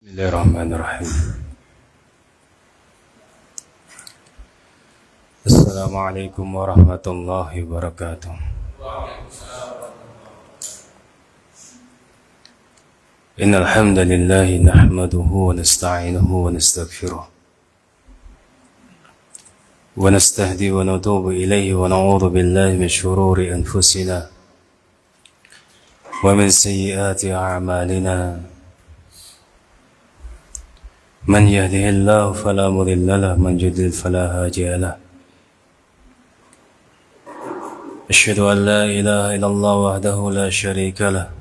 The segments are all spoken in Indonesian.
Bismillahirrahmanirrahim. Assalamualaikum warahmatullahi wabarakatuh. Innal hamdalillah nahmaduhu wa nasta'inuhu wa nastaghfiruh wa nastahdi wa natubu ilayhi wa na'udzu billahi min shururi anfusina wa min sayyiati a'malina. من يهده الله فلا مضل له من يضلل فلا هادي له أشهد أن لا إله إلا الله وحده لا شريك له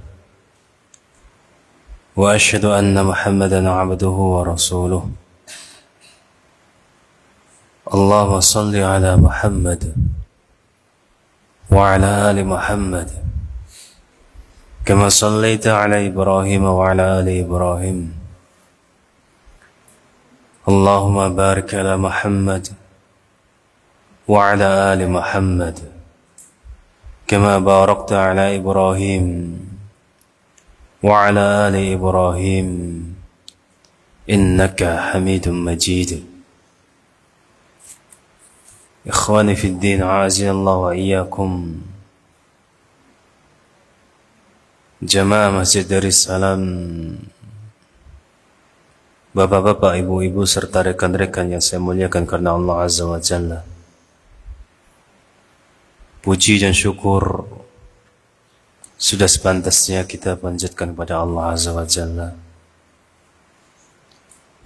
وأشهد أن محمدا عبده ورسوله اللهم صل على محمد وعلى آل محمد كما صليت على إبراهيم وعلى آل إبراهيم اللهم بارك على محمد وعلى آل محمد كما باركت على إبراهيم وعلى آل إبراهيم إنك حميد مجيد. إخواني في الدين عازنا الله وإياكم جماعة مسجد دار السلام, Bapak-bapak, ibu-ibu, serta rekan-rekan yang saya muliakan karena Allah Azza wa Jalla. Puji dan syukur sudah sepantasnya kita panjatkan kepada Allah Azza wa Jalla.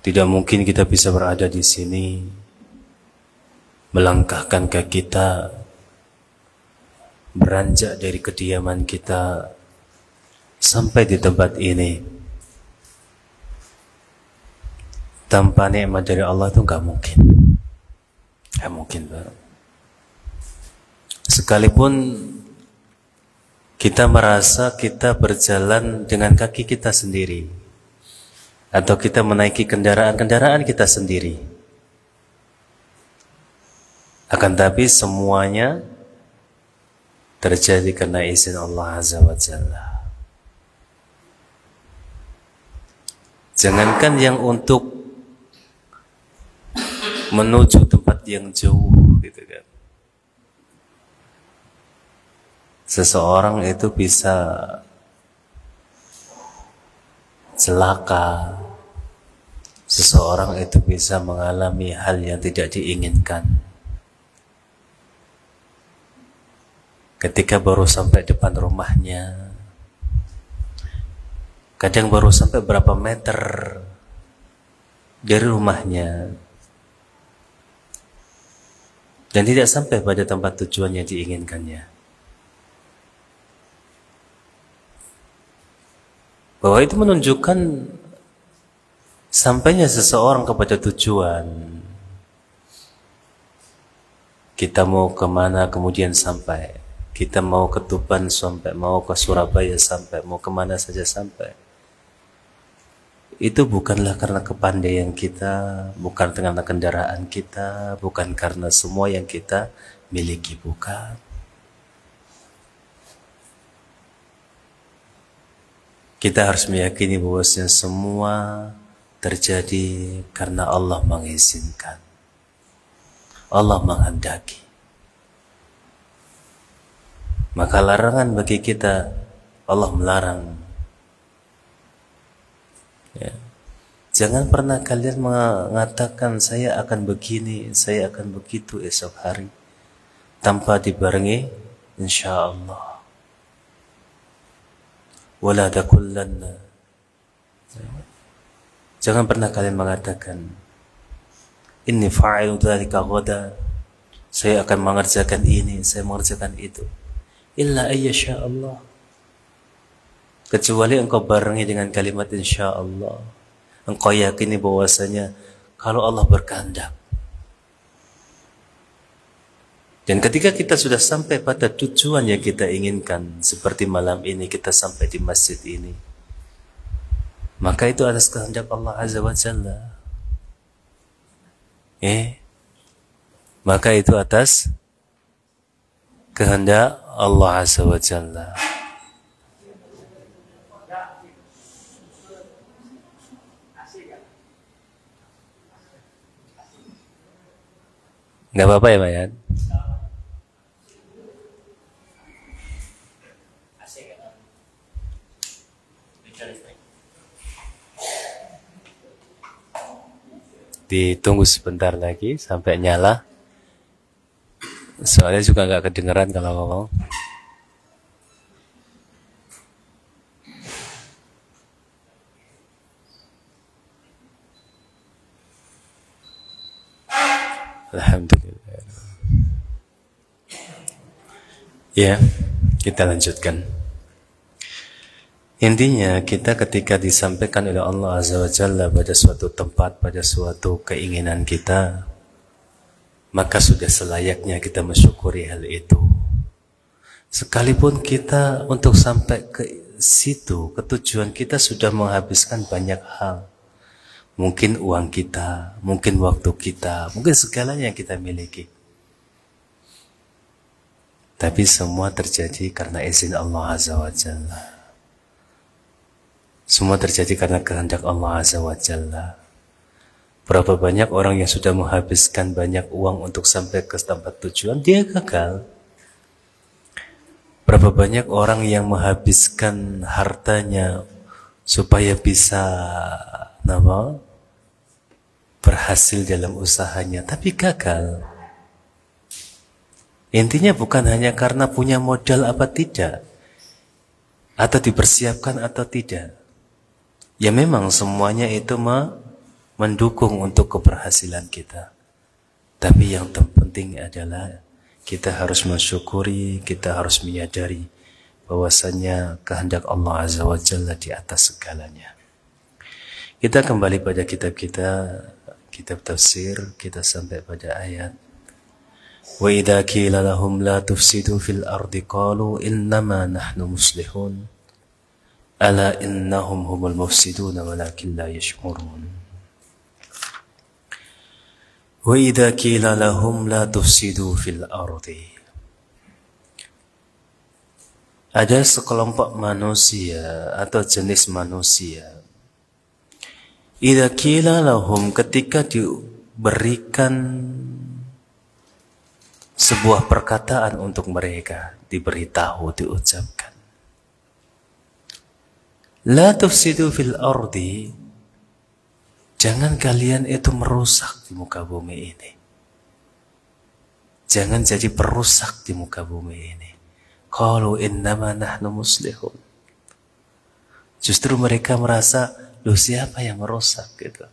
Tidak mungkin kita bisa berada di sini, melangkahkan kaki kita, beranjak dari kediaman kita sampai di tempat ini tanpa nikmat dari Allah. Itu nggak mungkin, nggak mungkin, Pak. Sekalipun kita merasa kita berjalan dengan kaki kita sendiri, atau kita menaiki kendaraan kita sendiri, akan tapi semuanya terjadi karena izin Allah Azza wa Jalla. Jangankan yang untuk menuju tempat yang jauh, gitu kan. Seseorang itu bisa celaka, seseorang itu bisa mengalami hal yang tidak diinginkan ketika baru sampai depan rumahnya. Kadang baru sampai berapa meter dari rumahnya dan tidak sampai pada tempat tujuan yang diinginkannya. Bahwa itu menunjukkan sampainya seseorang kepada tujuan. Kita mau kemana kemudian sampai, kita mau ke Tuban sampai, mau ke Surabaya sampai, mau kemana saja sampai. Itu bukanlah karena kepandaian kita, bukan karena kendaraan kita, bukan karena semua yang kita miliki, bukan. Kita harus meyakini bahwasanya semua terjadi karena Allah mengizinkan, Allah menghendaki. Maka larangan bagi kita, Allah melarang. Ya. Jangan pernah kalian mengatakan saya akan begini, saya akan begitu esok hari tanpa dibarengi insyaallah. Wala takullanna. Jangan pernah kalian mengatakan inni fa'ilu dzalika ghadan, saya akan mengerjakan ini, saya mengerjakan itu, illa ayyasha Allah, kecuali engkau barengi dengan kalimat insyaallah. Engkau yakini bahwasanya kalau Allah berkehendak. Dan ketika kita sudah sampai pada tujuan yang kita inginkan, seperti malam ini kita sampai di masjid ini, maka itu atas kehendak Allah Azza wa Jalla. Maka itu atas kehendak Allah Azza wa Jalla. Nggak apa-apa ya, Mayan? Ditunggu sebentar lagi sampai nyala. Soalnya juga nggak kedengeran kalau ngomong. Alhamdulillah. Ya, kita lanjutkan. Intinya kita ketika disampaikan oleh Allah Azza wa Jalla pada suatu tempat, pada suatu keinginan kita, maka sudah selayaknya kita mensyukuri hal itu. Sekalipun kita untuk sampai ke situ, ke tujuan kita sudah menghabiskan banyak hal. Mungkin uang kita, mungkin waktu kita, mungkin segalanya yang kita miliki. Tapi semua terjadi karena izin Allah Azza wa Jalla. Semua terjadi karena kehendak Allah Azza wa Jalla. Berapa banyak orang yang sudah menghabiskan banyak uang untuk sampai ke tempat tujuan, dia gagal. Berapa banyak orang yang menghabiskan hartanya supaya bisa berhasil dalam usahanya, tapi gagal. Intinya bukan hanya karena punya modal apa tidak, atau dipersiapkan atau tidak. Ya memang semuanya itu mendukung untuk keberhasilan kita. Tapi yang terpenting adalah kita harus mensyukuri, kita harus menyadari bahwasanya kehendak Allah Azza wa Jalla di atas segalanya. Kita kembali pada kitab kita, kitab tafsir, kita sampai pada ayat wa idza qila lahum la tufsidu fil ardi qalu innama nahnu muslihun ala innahum humul mufsidun walakin la yash'urun. Wa idza qila lahum la tufsidu fil ardi, ada sekelompok manusia atau jenis manusia, idza qila lahum, ketika diberikan sebuah perkataan untuk mereka, diberitahu, diucapkan, la tufsidu fil ardi, jangan kalian itu merusak di muka bumi ini. Jangan jadi perusak di muka bumi ini. Qalu innama nahnu muslihun. Justru mereka merasa, loh siapa yang merusak gitu.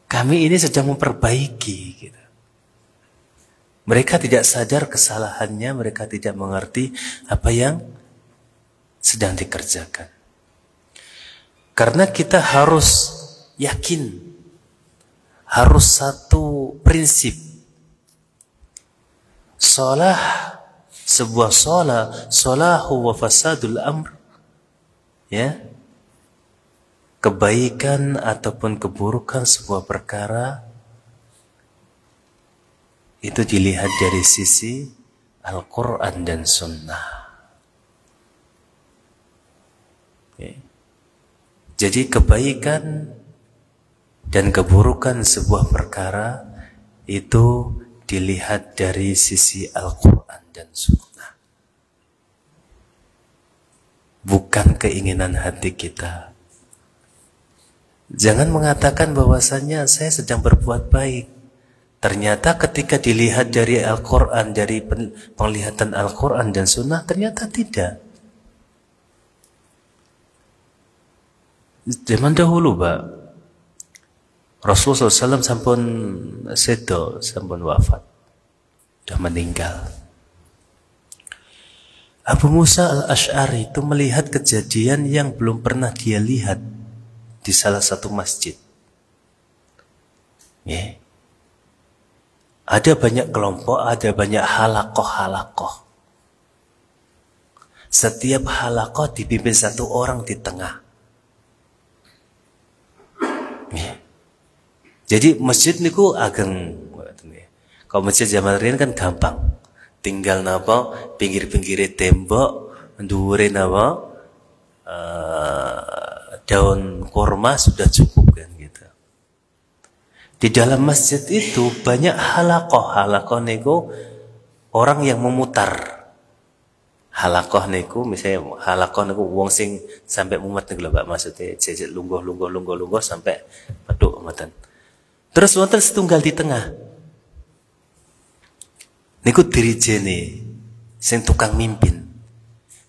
Kami ini sedang memperbaiki gitu. Mereka tidak sadar kesalahannya, mereka tidak mengerti apa yang sedang dikerjakan. Karena kita harus yakin, harus satu prinsip. Sebuah solahu wa fasadul amr, ya, kebaikan ataupun keburukan sebuah perkara itu dilihat dari sisi Al-Quran dan Sunnah. Okay. Jadi kebaikan dan keburukan sebuah perkara itu dilihat dari sisi Al-Quran dan Sunnah, bukan keinginan hati kita. Jangan mengatakan bahwasanya saya sedang berbuat baik. Ternyata ketika dilihat dari Al-Quran, dari penglihatan Al-Quran dan Sunnah, ternyata tidak. Zaman dahulu, Pak, Rasulullah SAW sampun sedo, sampun wafat, sudah meninggal. Abu Musa al-Ash'ari itu melihat kejadian yang belum pernah dia lihat di salah satu masjid. Ya. Ada banyak kelompok, ada banyak halakoh-halakoh. Setiap halakoh dipimpin satu orang di tengah. Ya. Jadi masjid niku ageng. Kalau masjid zaman riyen kan gampang. Tinggal napa pinggir-pinggire tembok, ndhuwure napa daun kurma sudah cukup Di dalam masjid itu banyak halakoh. Halakoh niku orang yang memutar. Halakoh niku misalnya halakoh niku wong sing sampai mumet niku lho Pak, maksudnya jejak lungguh sampai peduk ngoten. Terus wonten setunggal di tengah. Niku dirijene sing tukang mimpin.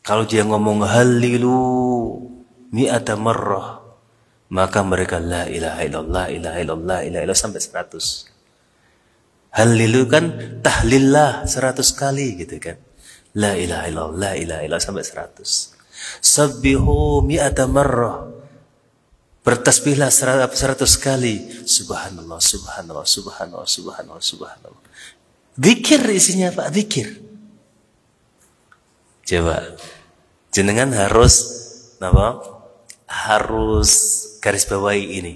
Kalau dia ngomong halilu mi'ata marrah, maka mereka la ilaha illallah, ilaha illallah, ilaha illallah sampai 100. Halilu kan tahlillah 100 kali gitu kan. La ilaha illallah, la ilaha illallah sampai 100. Sabbihu mi'ata marrah. Bertasbihlah 100 kali. Subhanallah, subhanallah, subhanallah, subhanallah, subhanallah. Zikir isinya Pak, zikir. Coba. Jenengan harus apa? Harus garis bawahi ini.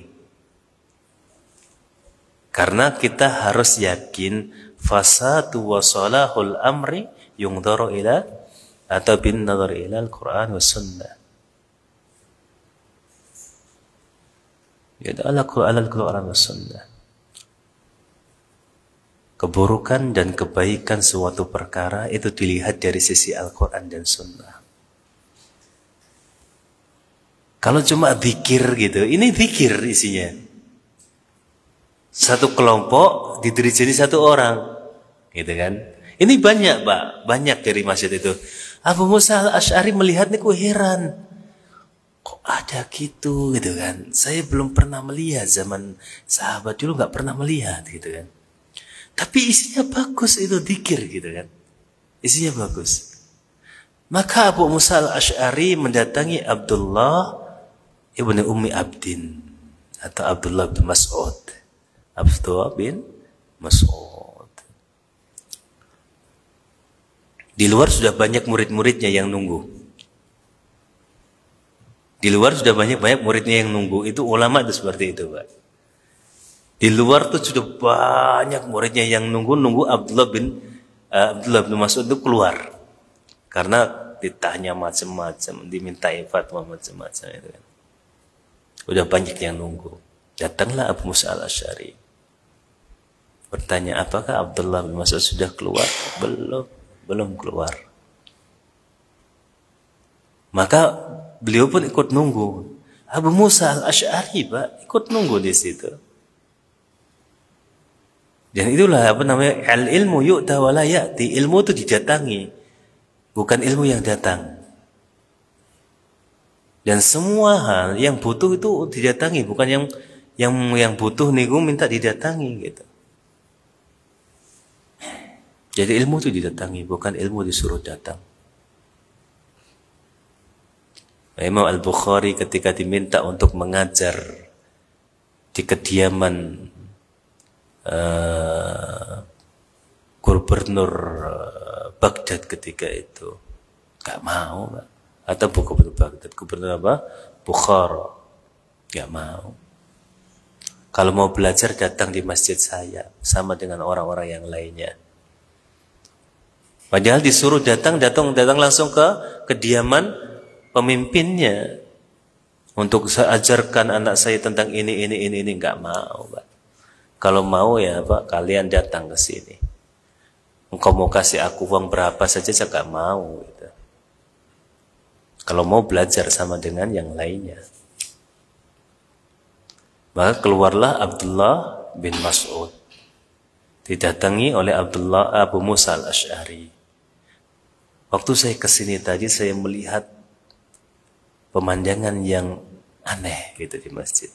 Karena kita harus yakin fasadu wa salahul amri yungdaru ila atau bin nadhar ila al-Quran wa sunnah. Ya ala al-Quran wa sunnah. Keburukan dan kebaikan suatu perkara itu dilihat dari sisi Al-Quran dan sunnah. Kalau cuma zikir gitu, ini zikir isinya. Satu kelompok didiri jadi satu orang, gitu kan? Ini banyak Pak, banyak dari masjid itu. Abu Musa al-Asy'ari melihat niku heran, kok ada gitu kan? Saya belum pernah melihat, zaman sahabat dulu nggak pernah melihat gitu kan. Tapi isinya bagus itu zikir gitu kan, isinya bagus. Maka Abu Musa al-Asy'ari mendatangi Abdullah ibnu Ummi Abdin atau Abdullah bin Mas'ud. Abdullah bin Mas'ud. Di luar sudah banyak murid-muridnya yang nunggu. Di luar sudah banyak muridnya yang nunggu. Itu ulama itu seperti itu Pak. Di luar tuh sudah banyak muridnya yang nunggu Abdullah bin Mas'ud itu keluar. Karena ditanya macam-macam, dimintai fatwa macam-macam itu kan. Udah banyak yang nunggu. Datanglah Abu Musa al-Asy'ari. Bertanya, apakah Abdullah bin Mas'ud sudah keluar? Belum keluar. Maka beliau pun ikut nunggu. Abu Musa al-Asy'ari Pak ikut nunggu di situ. Dan itulah apa namanya, al-ilmu yu'ta wa la ya'ti. Ilmu itu didatangi, bukan ilmu yang datang. Dan semua hal yang butuh itu didatangi, bukan yang butuh niku minta didatangi gitu. Jadi ilmu itu didatangi, bukan ilmu disuruh datang. Imam Al-Bukhari ketika diminta untuk mengajar di kediaman Gubernur Baghdad ketika itu gak mau Pak. Atau Gubernur Baghdad, Gubernur apa? Bukhara, gak mau. Kalau mau belajar datang di masjid saya sama dengan orang-orang yang lainnya. Padahal disuruh datang langsung ke kediaman pemimpinnya untuk saya ajarkan anak saya tentang ini nggak mau Pak. Kalau mau ya Pak, kalian datang ke sini. Engkau mau kasih aku uang berapa saja saya nggak mau gitu. Kalau mau belajar sama dengan yang lainnya. Maka keluarlah Abdullah bin Mas'ud, didatangi oleh Abu Musa al-Asy'ari. Waktu saya kesini tadi saya melihat pemandangan yang aneh gitu di masjid,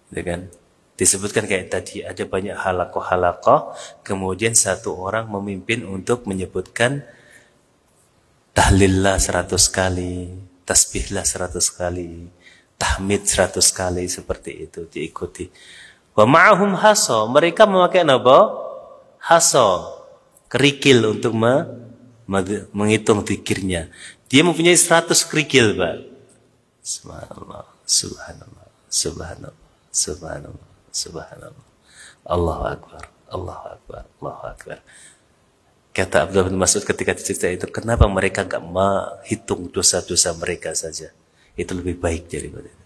gitu kan? Disebutkan kayak tadi ada banyak halakoh, kemudian satu orang memimpin untuk menyebutkan tahlillah 100 kali, tasbihlah 100 kali, tahmid 100 kali, seperti itu diikuti. Wa ma'ahum haso, mereka memakai apa? Haso, kerikil untuk menghitung zikirnya. Dia mempunyai 100 kerikil, Pak. Subhanallah, subhanallah, subhanallah, subhanallah, subhanallah. Allahu Akbar, Allahu Akbar, Allahu Akbar. Kata Abdullah bin Mas'ud ketika cerita itu, kenapa mereka gak menghitung dosa-dosa mereka saja? Itu lebih baik daripada itu.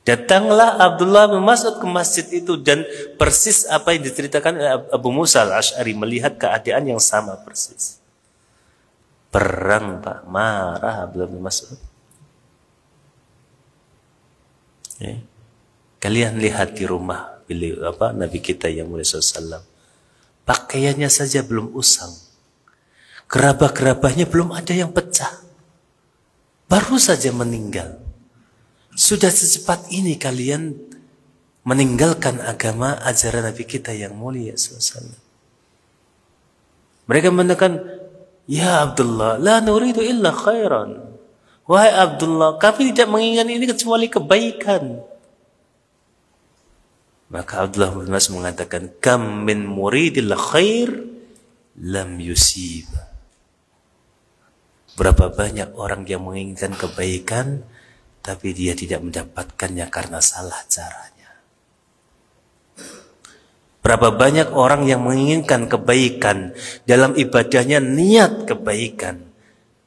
Datanglah Abdullah bin Mas'ud ke masjid itu dan persis apa yang diceritakan Abu Musa al-Asy'ari, melihat keadaan yang sama persis. Perang Pak, marah Abdullah bin Mas'ud. Ya. Kalian lihat di rumah beliau Nabi kita yang mulia SAW. Pakaiannya saja belum usang. Gerabah-gerabahnya belum ada yang pecah. Baru saja meninggal. Sudah secepat ini kalian meninggalkan agama ajaran Nabi kita yang mulia SAW. Mereka mengatakan, ya Abdullah, la nuridu illa khairan. Wahai Abdullah, kami tidak menginginkan ini kecuali kebaikan. Maka Abdullah bin Mas'ud mengatakan, kam min muridil khair lam yusib. Berapa banyak orang yang menginginkan kebaikan, tapi dia tidak mendapatkannya karena salah caranya. Berapa banyak orang yang menginginkan kebaikan, dalam ibadahnya niat kebaikan,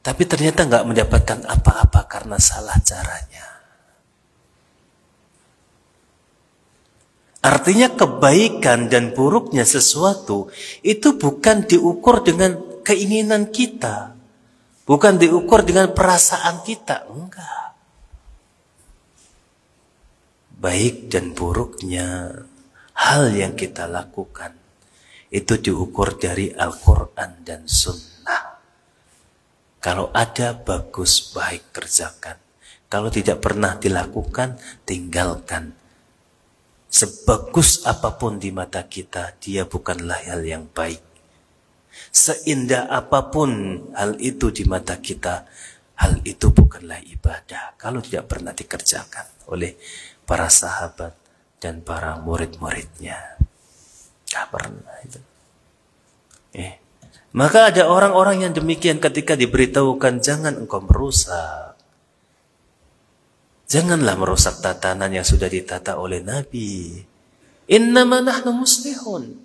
tapi ternyata nggak mendapatkan apa-apa karena salah caranya. Artinya kebaikan dan buruknya sesuatu itu bukan diukur dengan keinginan kita, bukan diukur dengan perasaan kita, enggak. Baik dan buruknya hal yang kita lakukan itu diukur dari Al-Quran dan Sunnah. Kalau ada, bagus, baik, kerjakan. Kalau tidak pernah dilakukan, tinggalkan. Sebagus apapun di mata kita, dia bukanlah hal yang baik. Seindah apapun hal itu di mata kita, hal itu bukanlah ibadah kalau tidak pernah dikerjakan oleh para sahabat dan para murid-muridnya. Gak pernah itu. Maka ada orang-orang yang demikian ketika diberitahukan jangan engkau merusak. Janganlah merusak tatanan yang sudah ditata oleh Nabi. Innama nahnu muslihun.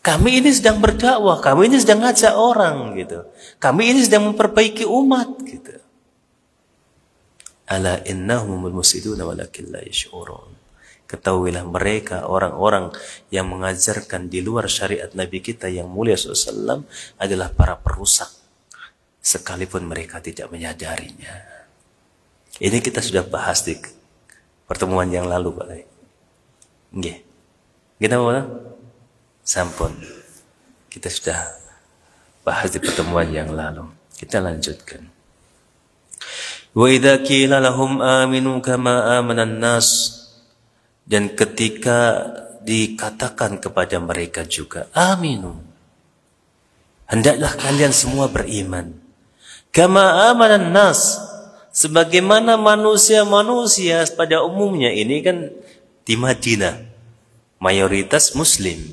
Kami ini sedang berdakwah, kami ini sedang ngajak orang gitu. Kami ini sedang memperbaiki umat gitu. Ala innahumul mufsiduna walakin la yash'urun. Ketahuilah mereka orang-orang yang mengajarkan di luar syariat Nabi kita yang mulia SAW adalah para perusak, sekalipun mereka tidak menyadarinya. Ini kita sudah bahas di pertemuan yang lalu, Pak. Nggih. Kita mau sampun. Kita sudah bahas di pertemuan yang lalu. Kita lanjutkan. Wa idza qila lahum aminu kama amanan nas, dan ketika dikatakan kepada mereka juga aminu, hendaklah kalian semua beriman, kama amanan nas, sebagaimana manusia-manusia pada umumnya. Ini kan di Madinah mayoritas muslim,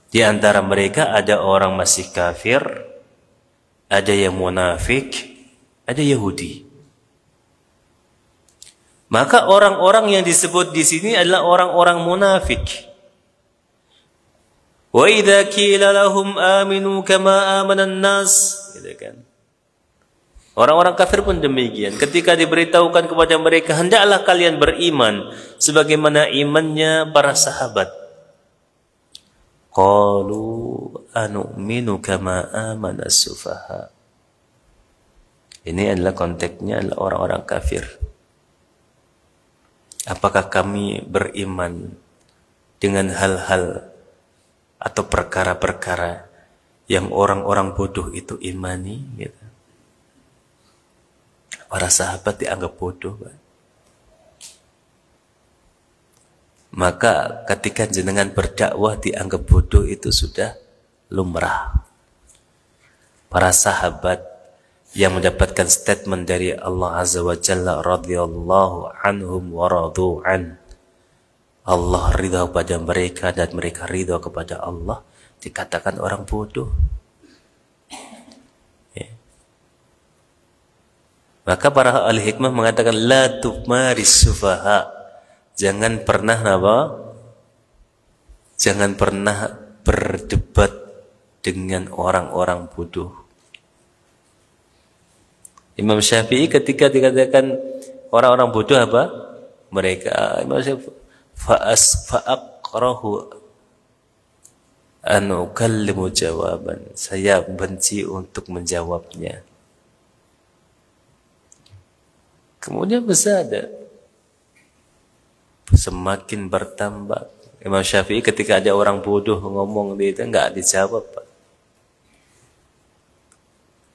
di antara mereka ada orang masih kafir, ada yang munafik, ada Yahudi. Maka orang-orang yang disebut di sini adalah orang-orang munafik. Wa idza qila lahum aminu kama amanan nas, gitu kan. Orang-orang kafir pun demikian. Ketika diberitahukan kepada mereka hendaklah kalian beriman sebagaimana imannya para sahabat. Qalu anu'minu kama amana sufaha. Ini adalah konteksnya adalah orang-orang kafir. Apakah kami beriman dengan hal-hal atau perkara-perkara yang orang-orang bodoh itu imani? Gitu. Para sahabat dianggap bodoh, Pak. Maka ketika jenengan berdakwah dianggap bodoh itu sudah lumrah. Para sahabat yang mendapatkan statement dari Allah Azza wa Jalla radhiyallahu anhum wa radu an, Allah ridha kepada mereka dan mereka ridha kepada Allah, dikatakan orang bodoh. Ya. Maka para ahli hikmah mengatakan la tumaris sufaha, jangan pernah jangan pernah berdebat dengan orang-orang bodoh. Imam Syafi'i ketika dikatakan orang-orang bodoh apa? mereka fa'akrahu an ukallimu jawaban, saya benci untuk menjawabnya. Kemudian bersabda, semakin bertambah. Imam Syafi'i ketika ada orang bodoh ngomong dia itu enggak dijawab, Pak.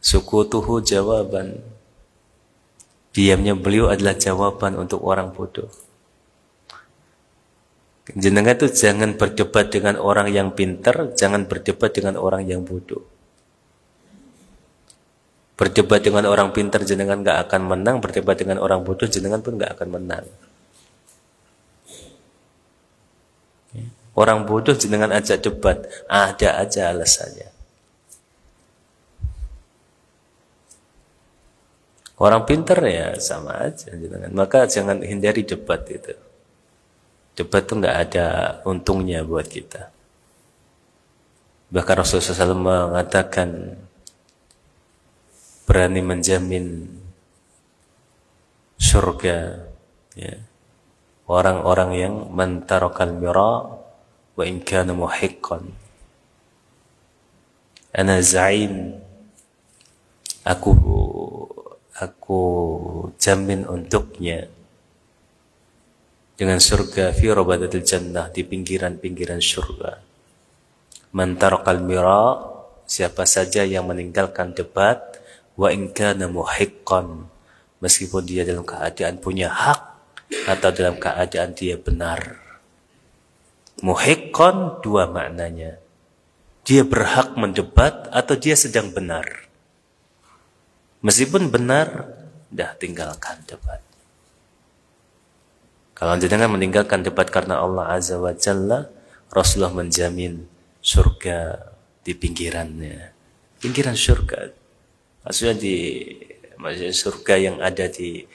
Sukutuhu jawaban, diamnya beliau adalah jawaban untuk orang bodoh. Jenengan itu jangan berdebat dengan orang yang pintar, jangan berdebat dengan orang yang bodoh. Berdebat dengan orang pintar jenengan nggak akan menang, berdebat dengan orang bodoh jenengan pun nggak akan menang. Orang bodoh jenengan ajak debat, ada aja alasannya. Orang pintar ya sama aja jenengan. Maka jangan hindari debat itu. Debat itu nggak ada untungnya buat kita. Bahkan Rasulullah SAW mengatakan, berani menjamin surga ya, orang-orang yang mantarakal mira wa in kana muhiqqan. Ana za'im, aku jamin untuknya dengan surga fi rabadatil jannah, di pinggiran-pinggiran surga. Man tarakal mira, siapa saja yang meninggalkan debat, wa in kana muhiqqan, meskipun dia dalam keadaan punya hak atau dalam keadaan dia benar. Muhiqqan dua maknanya. Dia berhak mendebat atau dia sedang benar. Meskipun benar, dah tinggalkan debat. Kalau jenengan meninggalkan debat karena Allah Azza wa Jalla, Rasulullah menjamin surga di pinggirannya. Pinggiran surga. Maksudnya surga yang ada di,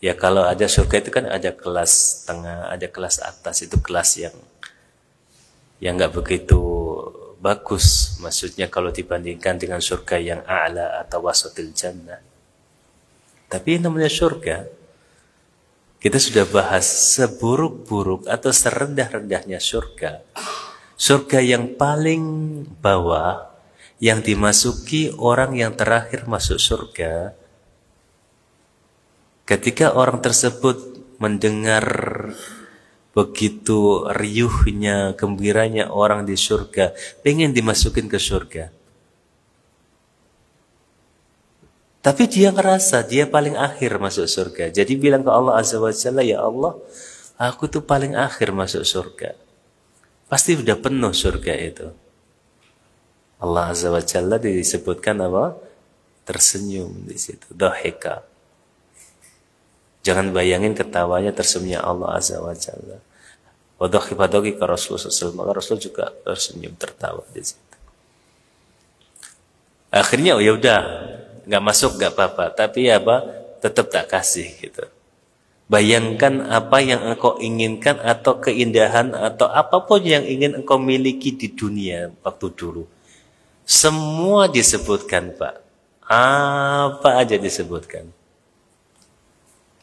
ya kalau ada surga itu kan ada kelas tengah, ada kelas atas, itu kelas yang nggak begitu bagus. Maksudnya kalau dibandingkan dengan surga yang a'la atau wasatil jannah. Tapi namanya surga, kita sudah bahas seburuk-buruk atau serendah-rendahnya surga. Surga yang paling bawah, yang dimasuki orang yang terakhir masuk surga. Ketika orang tersebut mendengar begitu riuhnya, gembiranya orang di surga, pengen dimasukin ke surga. Tapi dia ngerasa dia paling akhir masuk surga. Jadi bilang ke Allah Azza wa Jalla, ya Allah, aku tuh paling akhir masuk surga. Pasti udah penuh surga itu. Allah Azza wa Jalla disebutkan apa? Tersenyum di situ. Dhahika. Jangan bayangin ketawanya tersenyumnya Allah Azza wa Jalla. Wa dhahika Rasulullah SAW. Maka Rasul juga tersenyum tertawa di situ. Akhirnya ya udah, nggak masuk nggak apa-apa, tapi apa, tetap tak kasih gitu. Bayangkan apa yang engkau inginkan atau keindahan atau apapun yang ingin engkau miliki di dunia waktu dulu, semua disebutkan, Pak. Apa aja disebutkan.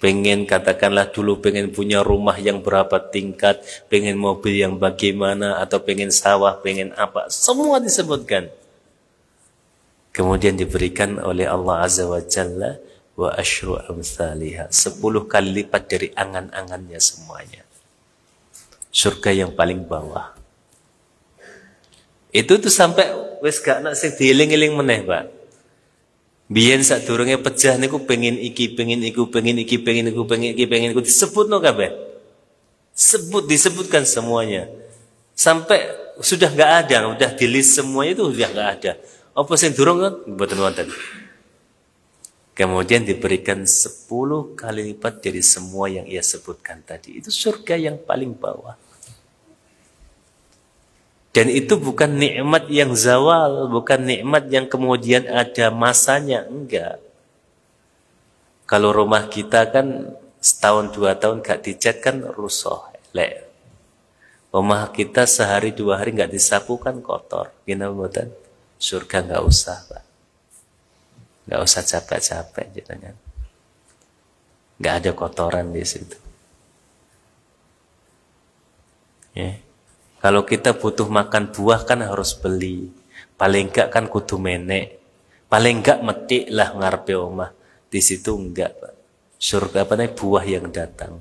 Pengen, katakanlah dulu pengen punya rumah yang berapa tingkat, pengen mobil yang bagaimana, atau pengen sawah, pengen apa, semua disebutkan. Kemudian diberikan oleh Allah Azza wa Jalla wa asyru amsalihha, 10 kali lipat dari angan-angannya semuanya. Surga yang paling bawah. Itu tuh sampai wis gak nak sing dieling-eling meneh, Pak. Biyen sadurunge pecah niku pengen iki, pengen iku, pengen iki, pengen iku, pengen iki, pengen iku, disebutno kabeh. Disebutkan semuanya. Sampai sudah enggak ada, udah di list semuanya itu sudah enggak ada. Apa sing durung kan mboten wonten. Kemudian diberikan 10 kali lipat dari semua yang ia sebutkan tadi. Itu surga yang paling bawah. Dan itu bukan nikmat yang zawal, bukan nikmat yang kemudian ada masanya, enggak. Kalau rumah kita kan setahun 2 tahun gak dicat kan rusuh, elek. Rumah kita sehari 2 hari gak disapu kan kotor. Gimana buatan? Surga gak usah, Pak. Gak usah capek-capek, jangan. Gak ada kotoran di situ. Ya. Kalau kita butuh makan buah kan harus beli. Paling enggak kan kudu menek. Paling enggak metik lah ngarepe omah. Di situ enggak, Pak. Surga apa namanya? Buah yang datang.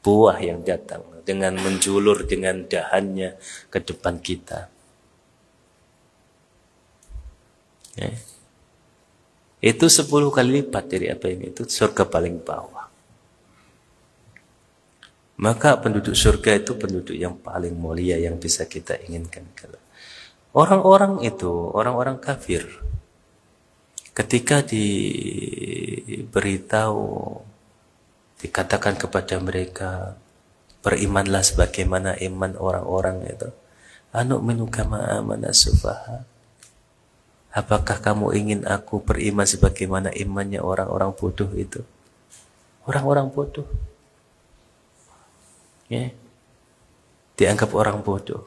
Buah yang datang dengan menjulur dengan dahannya ke depan kita. Ya. Itu 10 kali lipat dari apa yang itu surga paling bawah. Maka penduduk surga itu penduduk yang paling mulia yang bisa kita inginkan. Orang-orang itu, orang-orang kafir, ketika diberitahu, dikatakan kepada mereka, berimanlah sebagaimana iman orang-orang itu. Anu'minu kama amana sufaha. Apakah kamu ingin aku beriman sebagaimana imannya orang-orang bodoh itu? Orang-orang bodoh. Ya. Dianggap orang bodoh.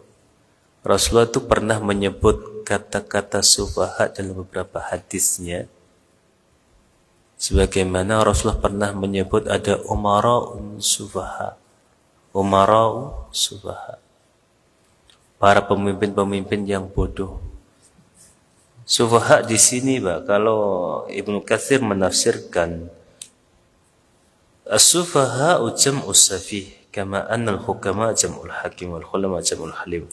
Rasulullah itu pernah menyebut kata-kata sufaha dalam beberapa hadisnya. Sebagaimana Rasulullah pernah menyebut ada umara'un sufaha. Umara'un sufaha. Para pemimpin-pemimpin yang bodoh. Sufaha di sini, Pak, kalau Ibnu Katsir menafsirkan as-sufaha jam'u safih kama anna al-hukama jam'ul hakim wal khulama jam'ul halim.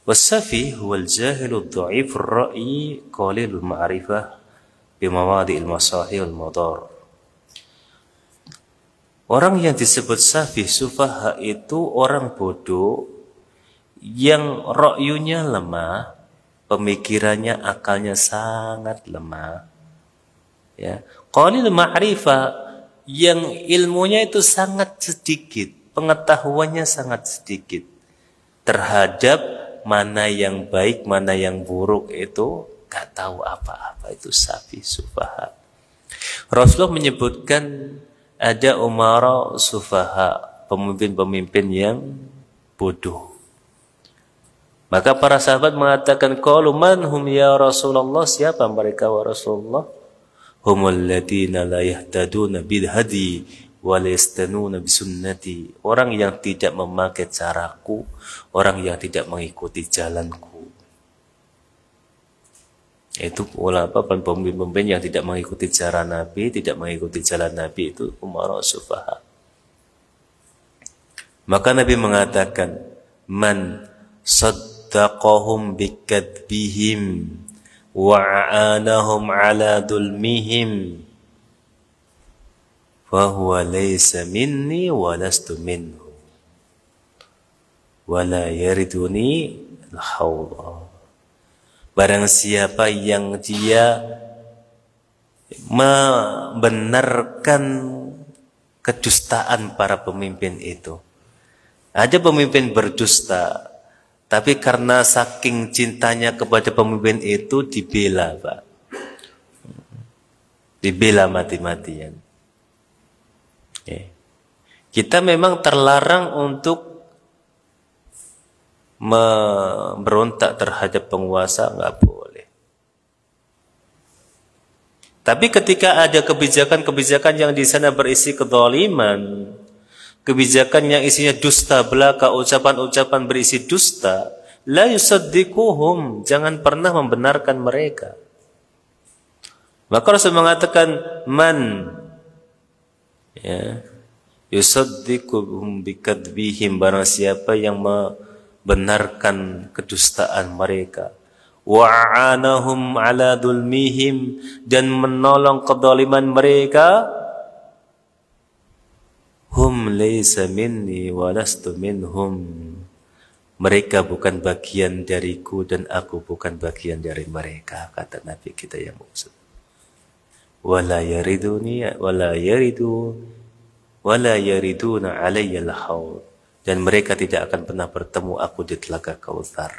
Was-safih huwa al-jahil ad-dha'if ar-ra'yi qalilul ma'rifah bi mawadi'il masahi wal madar. Orang yang disebut safih, sufaha itu orang bodoh yang ra'yunya lemah, pemikirannya, akalnya sangat lemah. Ya, qalil ma'rifah, yang ilmunya itu sangat sedikit, pengetahuannya sangat sedikit terhadap mana yang baik, mana yang buruk, itu gak tahu apa-apa. Itu safi sufaha. Rasulullah menyebutkan ada umara sufaha, pemimpin-pemimpin yang bodoh. Maka para sahabat mengatakan, qalu man hum ya Rasulullah, siapa mereka wa Rasulullah? Humul ladina la yahtaduna bil hadi wa la yastanuna bi sunnati. Orang yang tidak memakai caraku, orang yang tidak mengikuti jalanku. Itu pemimpin-pemimpin yang tidak mengikuti cara Nabi, tidak mengikuti jalan Nabi, itu umara sufaha. Maka Nabi mengatakan, man saddaqahum bikadbihim wa'anahum ala dulmihim fahuwa laysa minni wa lastu minhu wa la yariduni al-hawla. Barang siapa yang dia membenarkan kedustaan para pemimpin itu. Ada pemimpin berdusta, tapi karena saking cintanya kepada pemimpin itu dibela, Pak. Dibela mati-matian. Kita memang terlarang untuk memberontak terhadap penguasa, nggak boleh. Tapi ketika ada kebijakan-kebijakan yang di sana berisi kezaliman, kebijakan yang isinya dusta belaka, ucapan-ucapan berisi dusta, la yusaddiquhum, jangan pernah membenarkan mereka. Maka Rasul mengatakan, man yusaddiquhum bikadbihim, barang siapa yang benarkan kedustaan mereka, wa'anahum ala dulmihim, dan menolong kezaliman mereka, hum laysa minni wa lastu minhum, mereka bukan bagian dariku dan aku bukan bagian dari mereka, kata Nabi kita yang maksud. Wala yariduni wala yaridu wala yariduna alayya al-haud, dan mereka tidak akan pernah bertemu aku di telaga Kautsar.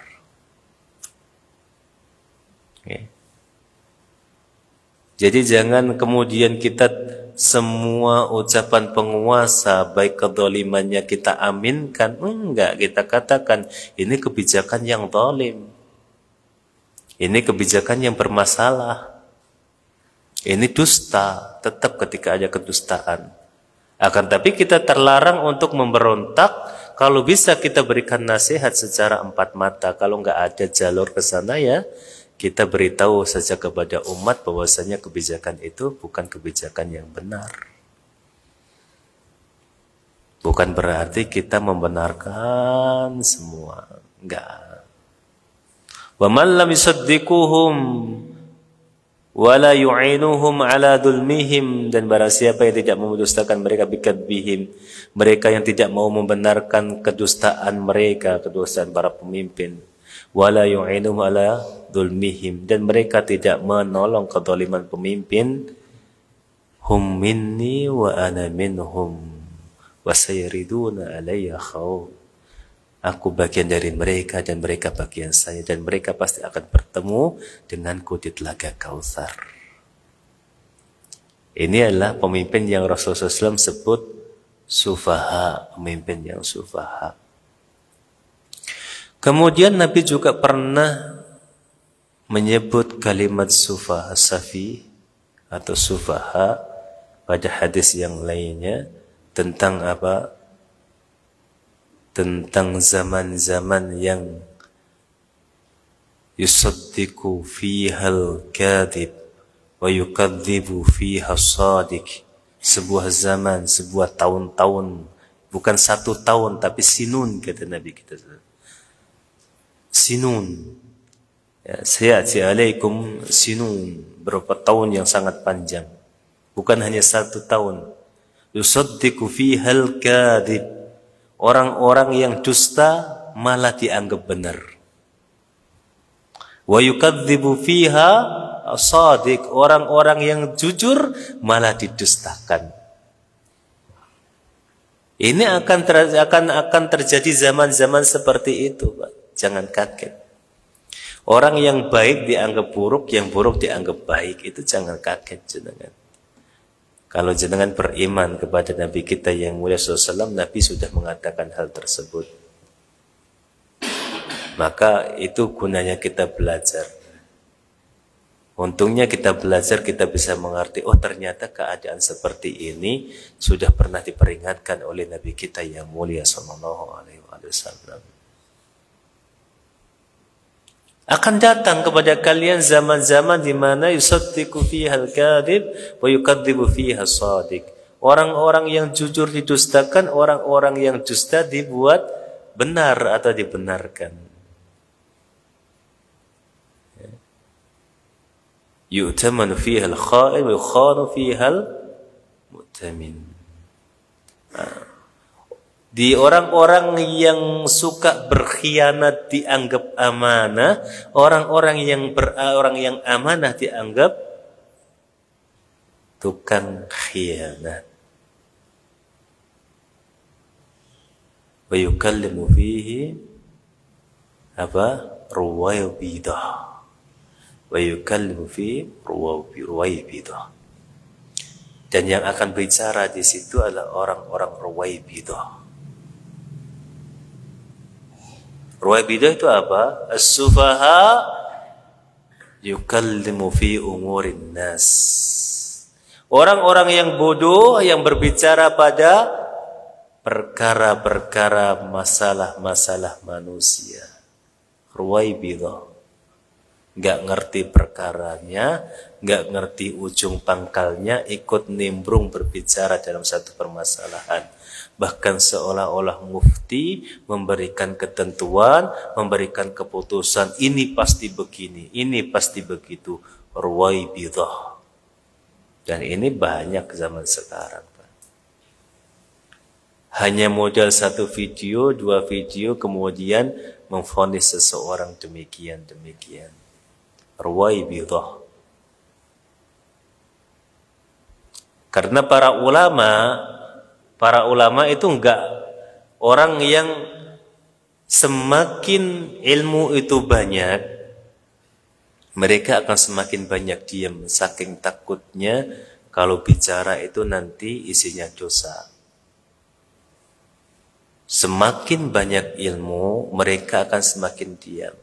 Jadi jangan kemudian kita semua ucapan penguasa, baik kedzalimannya kita aminkan. Enggak, kita katakan ini kebijakan yang zalim. Ini kebijakan yang bermasalah. Ini dusta, tetap ketika ada kedustaan. Akan tapi kita terlarang untuk memberontak kalau bisa kita berikan nasihat secara empat mata. Kalau nggak ada jalur ke sana ya, kita beritahu saja kepada umat bahwasanya kebijakan itu bukan kebijakan yang benar. Bukan berarti kita membenarkan semua. Enggak. Wa man lam yusaddiquhum wa la yu'inuhum ala dhulmihim, dan barang siapa yang tidak mendustakan mereka bikadzbihim, mereka yang tidak mau membenarkan kedustaan mereka, kedustaan para pemimpin, wa la yu'inuhum ala dhulmihim, dan mereka tidak menolong kezaliman pemimpin, hum minni wa ana minhum wa sayriduna alayya khawf, aku bagian dari mereka dan mereka bagian saya, dan mereka pasti akan bertemu denganku di telaga Kautsar. Ini adalah pemimpin yang Rasulullah SAW sebut sufaha, pemimpin yang sufaha. Kemudian Nabi juga pernah menyebut kalimat sufaha safi atau sufaha pada hadis yang lainnya tentang apa? Tentang zaman-zaman yang yusaddiqu fihal kadhib wa yukadzibu fiha shadiq. Sebuah zaman, sebuah tahun-tahun, bukan satu tahun tapi sinun, kata Nabi kita. Sinun. Ya, sayati alaikum sinun, berapa tahun yang sangat panjang. Bukan hanya satu tahun. Yusaddiqu fihal kadhib. Orang-orang yang dusta malah dianggap benar. Wa yukadzibu fiha shadiq. Orang-orang yang jujur malah didustakan. Ini akan terjadi zaman-zaman seperti itu, Pak. Jangan kaget. Orang yang baik dianggap buruk, yang buruk dianggap baik. Itu jangan kaget, jenengan. Kalau jenengan beriman kepada Nabi kita yang mulia SAW, Nabi sudah mengatakan hal tersebut. Maka itu gunanya kita belajar. Untungnya kita belajar, kita bisa mengerti, oh ternyata keadaan seperti ini sudah pernah diperingatkan oleh Nabi kita yang mulia SAW. Akan datang kepada kalian zaman-zaman di mana yusaddiqu fihal kadhib wa yukadzibu fiha shadiq. Orang-orang yang jujur didustakan, orang-orang yang dusta dibuat benar atau dibenarkan. Yu'tamanu fiha al-kha'in wa yukhanu fiha al-mu'tamin. Di orang-orang yang suka berkhianat dianggap amanah, orang-orang yang amanah dianggap tukang khianat. Wa yukallimu fihi apa? Ruwaybidah. Wa yukallimu fihi ruwaybidah. Dan yang akan bicara di situ adalah orang-orang ruwaybidah. Ruwaybidah itu apa? As-sufaha yukallimu fi umurin nas. Orang-orang yang bodoh yang berbicara pada perkara-perkara masalah-masalah manusia. Ruwaybidah. Nggak ngerti perkaranya, nggak ngerti ujung pangkalnya, ikut nimbrung berbicara dalam satu permasalahan. Bahkan seolah-olah mufti memberikan ketentuan, memberikan keputusan, ini pasti begini, ini pasti begitu. Ruwaybidah. Dan ini banyak zaman sekarang, Pak. Hanya modal satu video, dua video, kemudian memvonis seseorang demikian. Ruwaybidah. Karena para ulama itu enggak orang yang semakin ilmu itu banyak, mereka akan semakin banyak diam, saking takutnya kalau bicara itu nanti isinya dosa. Semakin banyak ilmu, mereka akan semakin diam.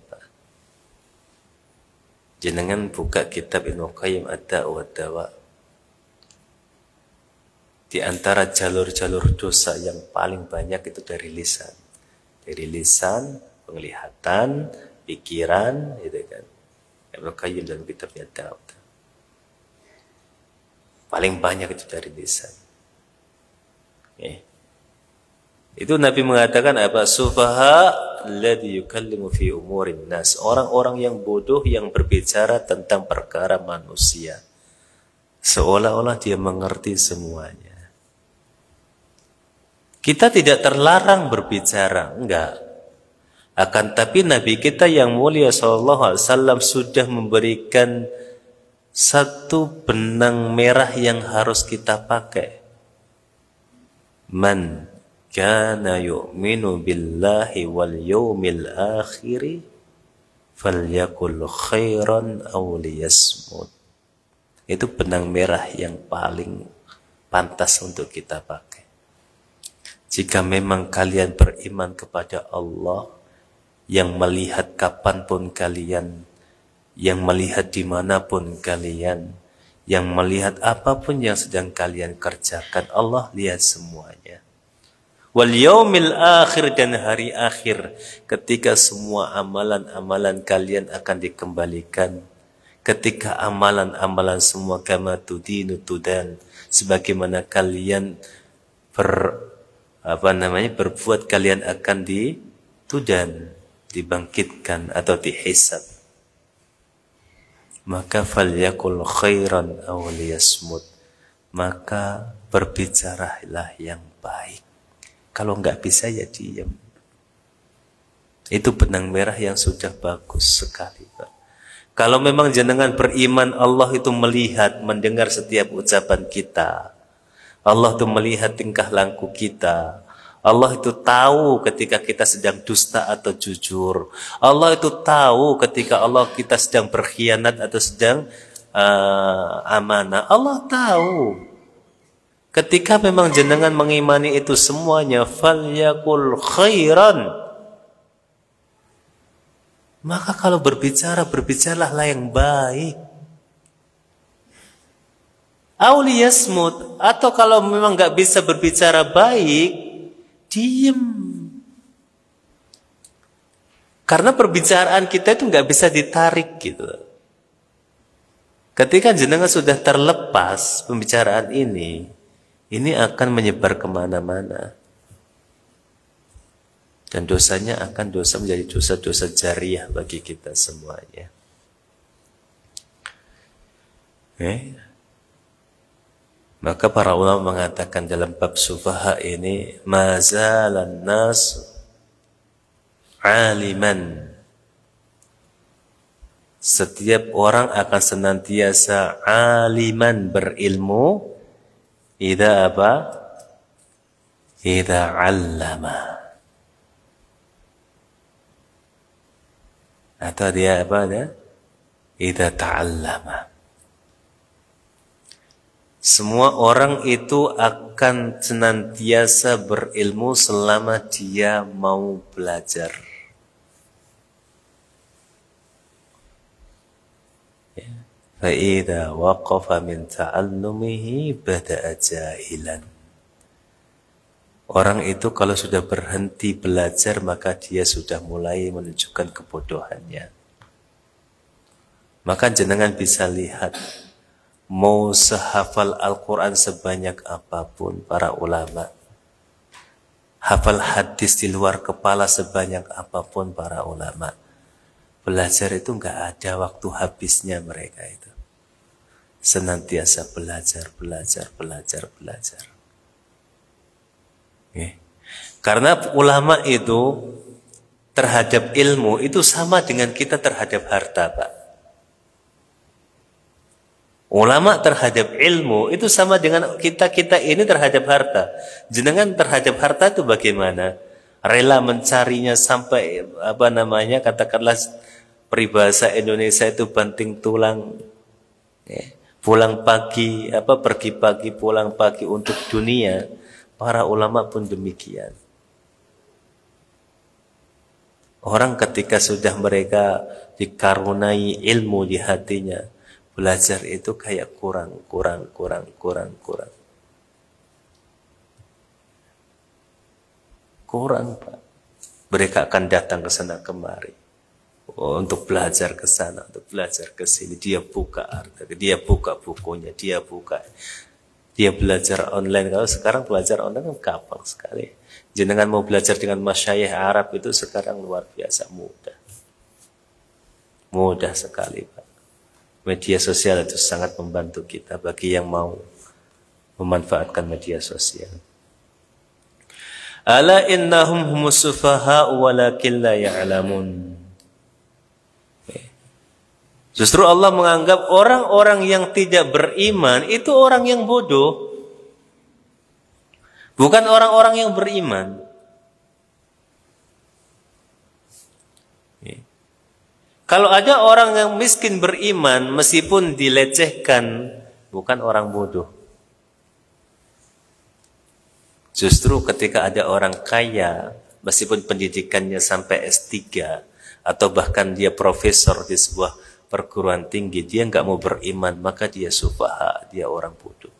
Jenengan buka kitab Ibnu Qayyim Ad-Da' wa Dawa. Di antara jalur-jalur dosa yang paling banyak itu dari lisan. Dari lisan, penglihatan, pikiran, gitu kan. Ibnu Qayyim dalam kitabnya Daud. Paling banyak itu dari lisan. Itu Nabi mengatakan apa? Sufaha alladhi yukallimu fi umurin nas. Orang-orang yang bodoh yang berbicara tentang perkara manusia. Seolah-olah dia mengerti semuanya. Kita tidak terlarang berbicara, enggak. Akan tapi Nabi kita yang mulia SAW sudah memberikan satu benang merah yang harus kita pakai. Man kana yu'minu billahi wal yawmil akhiri falyakul khairan aw liyasmut. Itu benang merah yang paling pantas untuk kita pakai. Jika memang kalian beriman kepada Allah yang melihat kapanpun kalian, yang melihat dimanapun kalian, yang melihat apapun yang sedang kalian kerjakan, Allah lihat semuanya. Wal yaumil akhir, dan hari akhir, ketika semua amalan-amalan kalian akan dikembalikan. Ketika amalan-amalan semua kama tudinu tudan, sebagaimana kalian berbuat, kalian akan ditudan, dibangkitkan atau dihisab. Maka falyakul khairan aw liyasmut, maka berbicaralah yang baik. Kalau enggak bisa ya diam. Itu benang merah yang sudah bagus sekali, Pak. Kalau memang jenengan beriman, Allah itu melihat, mendengar setiap ucapan kita. Allah itu melihat tingkah laku kita. Allah itu tahu ketika kita sedang dusta atau jujur. Allah itu tahu ketika kita sedang berkhianat atau sedang amanah. Allah tahu. Ketika memang jenengan mengimani itu semuanya, falyakul khairan. Maka kalau berbicara, berbicaralah yang baik. Auliyasmut, atau kalau memang nggak bisa berbicara baik, diem. Karena perbicaraan kita itu nggak bisa ditarik gitu. Ketika jenengan sudah terlepas pembicaraan ini akan menyebar kemana-mana. Dan dosanya akan menjadi dosa-dosa jariah bagi kita semuanya. Maka para ulama mengatakan dalam bab sufaha ini, mazalan nas aliman. Setiap orang akan senantiasa aliman, berilmu, idza apa? Idza 'allama. Atau dia apa ya? Idza ta'allama. Semua orang itu akan senantiasa berilmu selama dia mau belajar. Fa idza waqafa min ta'allumihi bada'a jahilan. Orang itu kalau sudah berhenti belajar, maka dia sudah mulai menunjukkan kebodohannya. Maka jenengan bisa lihat, mau sehafal Al-Quran sebanyak apapun para ulama, hafal hadis di luar kepala sebanyak apapun para ulama, belajar itu nggak ada waktu habisnya mereka itu. Senantiasa belajar. Karena ulama itu terhadap ilmu itu sama dengan kita terhadap harta, Pak. Ulama terhadap ilmu itu sama dengan kita ini terhadap harta. Jenengan terhadap harta itu bagaimana? Rela mencarinya sampai katakanlah peribahasa Indonesia itu banting tulang. Pulang pagi, pergi pagi, pulang pagi untuk dunia. Para ulama pun demikian. Orang ketika sudah mereka dikarunai ilmu di hatinya, belajar itu kayak kurang. Kurang, Pak. Mereka akan datang ke sana kemari. Untuk belajar ke sana, untuk belajar ke sini. Dia buka artikel, dia buka bukunya, dia belajar online. Kalau sekarang belajar online kan gampang sekali. Jenengan mau belajar dengan masyayikh Arab itu sekarang luar biasa mudah. Mudah sekali, Pak. Media sosial itu sangat membantu kita bagi yang mau memanfaatkan media sosial. Ala innahum humus sufaha walakin la ya'lamun. Justru Allah menganggap orang-orang yang tidak beriman itu orang yang bodoh. Bukan orang-orang yang beriman. Kalau ada orang yang miskin beriman meskipun dilecehkan, bukan orang bodoh. Justru ketika ada orang kaya, meskipun pendidikannya sampai S3, atau bahkan dia profesor di sebuah perguruan tinggi, dia nggak mau beriman, maka dia sufaha, dia orang bodoh.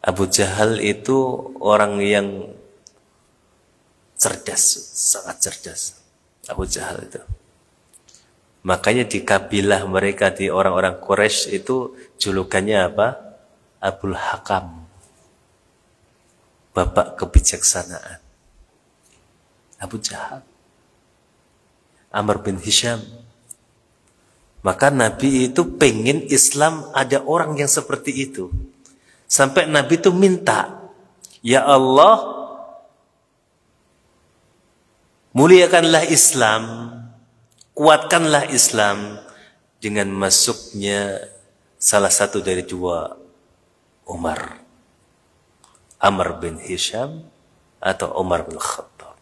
Abu Jahal itu orang yang cerdas, sangat cerdas. Abu Jahal itu. Makanya di kabilah mereka, di orang-orang Quraisy itu julukannya apa? Abul Hakam. Bapak kebijaksanaan. Abu Jahal. Amr bin Hisham. Maka Nabi itu pengen Islam ada orang yang seperti itu. Sampai Nabi itu minta, ya Allah, muliakanlah Islam, kuatkanlah Islam dengan masuknya salah satu dari dua Umar. Amr bin Hisham atau Umar bin Khattab.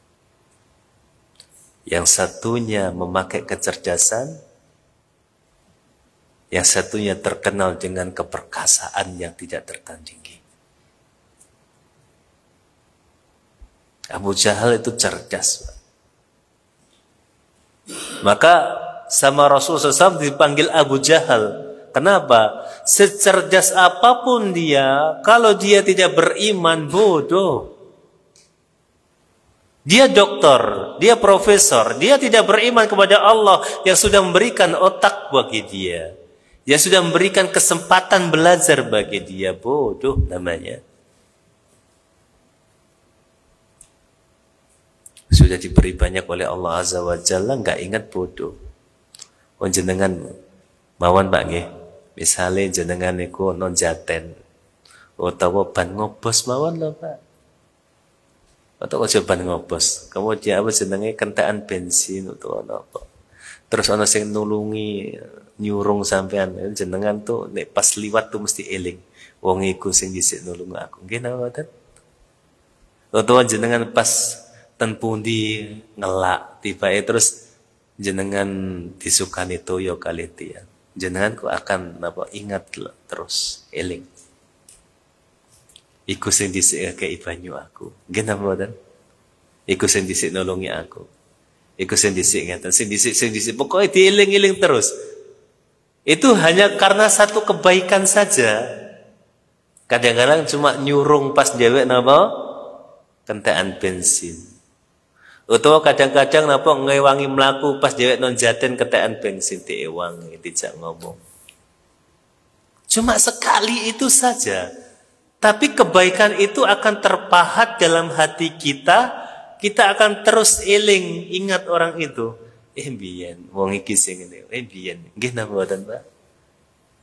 Yang satunya memakai kecerdasan, yang satunya terkenal dengan keperkasaan yang tidak tertandingi. Abu Jahal itu cerdas. Maka sama Rasulullah SAW dipanggil Abu Jahal. Kenapa? Secerdas apapun dia, kalau dia tidak beriman, bodoh. Dia doktor, dia profesor, dia tidak beriman kepada Allah yang sudah memberikan otak bagi dia. Dia sudah memberikan kesempatan belajar bagi dia, bodoh namanya. Sudah diberi banyak oleh Allah Azza wa Jalla, nggak ingat bodoh. Jenengan mawon Pak nggih. Misale jenengan niku non jaten utawa ban ngobos mawon lho Pak. Atau aja ban ngobos. Kemudian apa jenenge kentekan bensin utawa apa. Terus ana sing nulungi nyurung sampean, jenengan tuh nek pas liwat tuh mesti eling. Wong iku sing dhisik nulung aku. Nggih napa mboten? Utawa jenengan pas ten pundi ngelak tibae terus jenengan disukani toyo kali tiang. Jenengan ku akan napa ingat terus eling. Iku sing dhisik kei banyu aku. Nggih napa mboten? Iku sing dhisik nulungi aku. Iku sing dhisik ngaten, sing dhisik pokoknya dieling-eling terus. Itu hanya karena satu kebaikan saja. Kadang-kadang cuma nyurung pas dewek napa? Kentekan bensin. Utawa kadang-kadang napa ngewangi mlaku pas dewek non jaten kentekan bensin diewangi, dijak ngomong. Cuma sekali itu saja. Tapi kebaikan itu akan terpahat dalam hati kita. Kita akan terus eling, ingat orang itu. Biyen wong iki sing ngene, biyen nggih napa mboten Pak?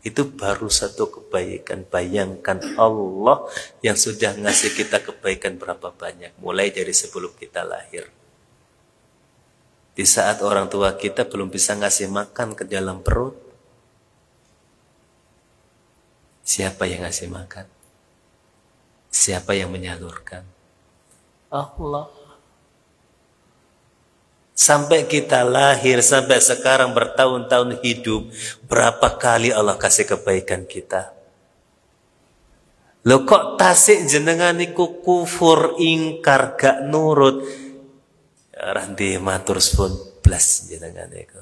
Itu baru satu kebaikan. Bayangkan Allah yang sudah ngasih kita kebaikan berapa banyak, mulai dari sebelum kita lahir. Di saat orang tua kita belum bisa ngasih makan ke dalam perut, siapa yang ngasih makan? Siapa yang menyalurkan? Allah. Sampai kita lahir, sampai sekarang bertahun-tahun hidup, berapa kali Allah kasih kebaikan kita? Loh kok tasik jenengan niku kufur, ingkar, gak nurut? Randi matur suwun blas jenengan niku.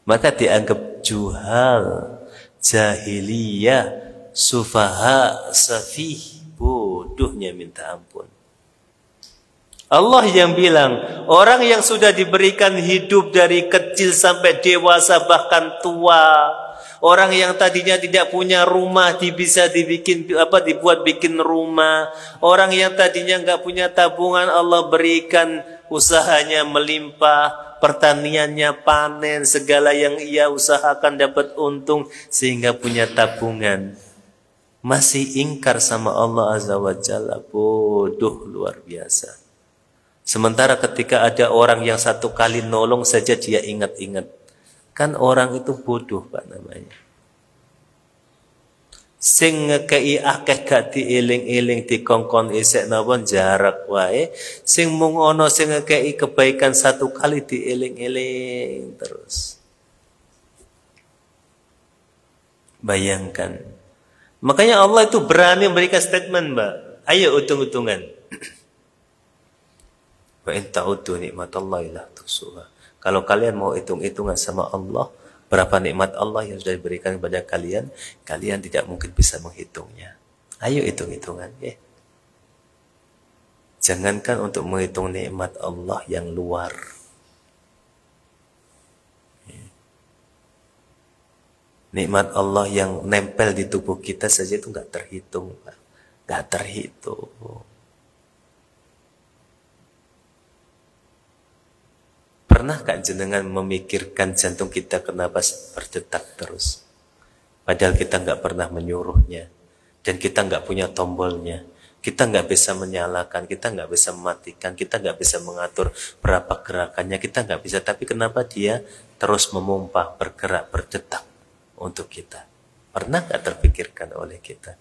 Maka dianggap juhal, jahiliyah, sufaha, safih, bodohnya minta ampun. Allah yang bilang, orang yang sudah diberikan hidup dari kecil sampai dewasa bahkan tua, orang yang tadinya tidak punya rumah bisa dibuat bikin rumah, orang yang tadinya nggak punya tabungan Allah berikan usahanya melimpah, pertaniannya panen, segala yang ia usahakan dapat untung sehingga punya tabungan. Masih ingkar sama Allah Azza wa Jalla, bodoh luar biasa. Sementara ketika ada orang yang satu kali nolong saja dia ingat-ingat. Kan orang itu bodoh Pak namanya. Sing ngekei akeh gak dieling-eling dikongkon isek napa jarak wae. Sing mung ana sing ngekei kebaikan satu kali dieling-eling terus. Bayangkan. Makanya Allah itu berani memberikan statement, Mbak. Ayo hitung-hitungan. Wa in ta'uddu nikmatallahi la tuhsuha. Kalau kalian mau hitung-hitungan sama Allah, berapa nikmat Allah yang sudah diberikan kepada kalian, kalian tidak mungkin bisa menghitungnya. Ayo hitung-hitungan, ya. Jangankan untuk menghitung nikmat Allah yang luar. Nikmat Allah yang nempel di tubuh kita saja itu nggak terhitung, Pak. Nggak terhitung. Pernah gak jenengan memikirkan jantung kita kenapa berdetak terus? Padahal kita nggak pernah menyuruhnya. Dan kita nggak punya tombolnya. Kita nggak bisa menyalakan, kita nggak bisa mematikan, kita nggak bisa mengatur berapa gerakannya, kita nggak bisa. Tapi kenapa dia terus memumpah, bergerak, berdetak untuk kita? Pernah gak terpikirkan oleh kita?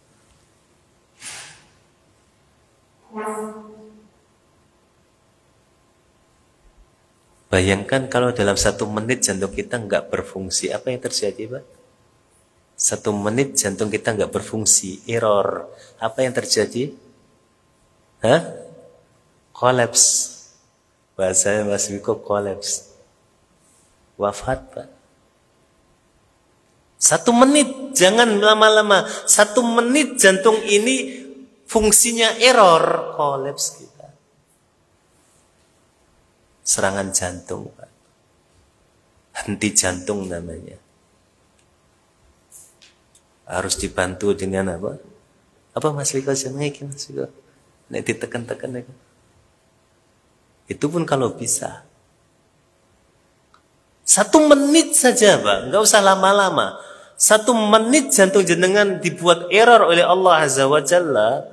Bayangkan kalau dalam 1 menit jantung kita nggak berfungsi, apa yang terjadi, Pak? 1 menit jantung kita nggak berfungsi, error. Apa yang terjadi? Kolaps. Bahasa Mas Wiko kolaps. Wafat, Pak. 1 menit, jangan lama-lama. 1 menit jantung ini fungsinya error, kolaps kita. Serangan jantung, Pak. Henti jantung namanya. Harus dibantu dengan apa? Apa Mas Wiko jenenge Mas Wiko? Nek ditekan-tekan itu. Itu pun kalau bisa. 1 menit saja, Pak. Enggak usah lama-lama. 1 menit jantung jenengan dibuat error oleh Allah Azza wa Jalla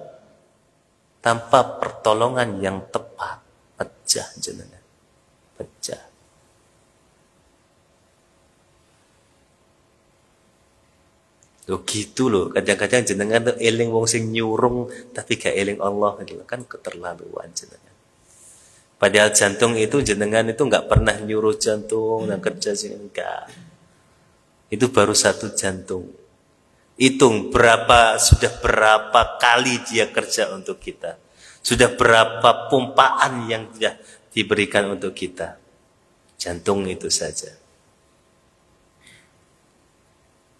tanpa pertolongan yang tepat, pecah jenengan. Pecah. Loh gitu loh, kadang-kadang jenengan tuh eling wong sing nyurung tapi gak eling Allah gitu kan, keterlaluan jenengan. Padahal jantung itu jenengan itu nggak pernah nyuruh jantung dan kerja sih enggak. Itu baru 1 jantung. Hitung sudah berapa kali dia kerja untuk kita. Sudah berapa pompaan yang sudah diberikan untuk kita. Jantung itu saja.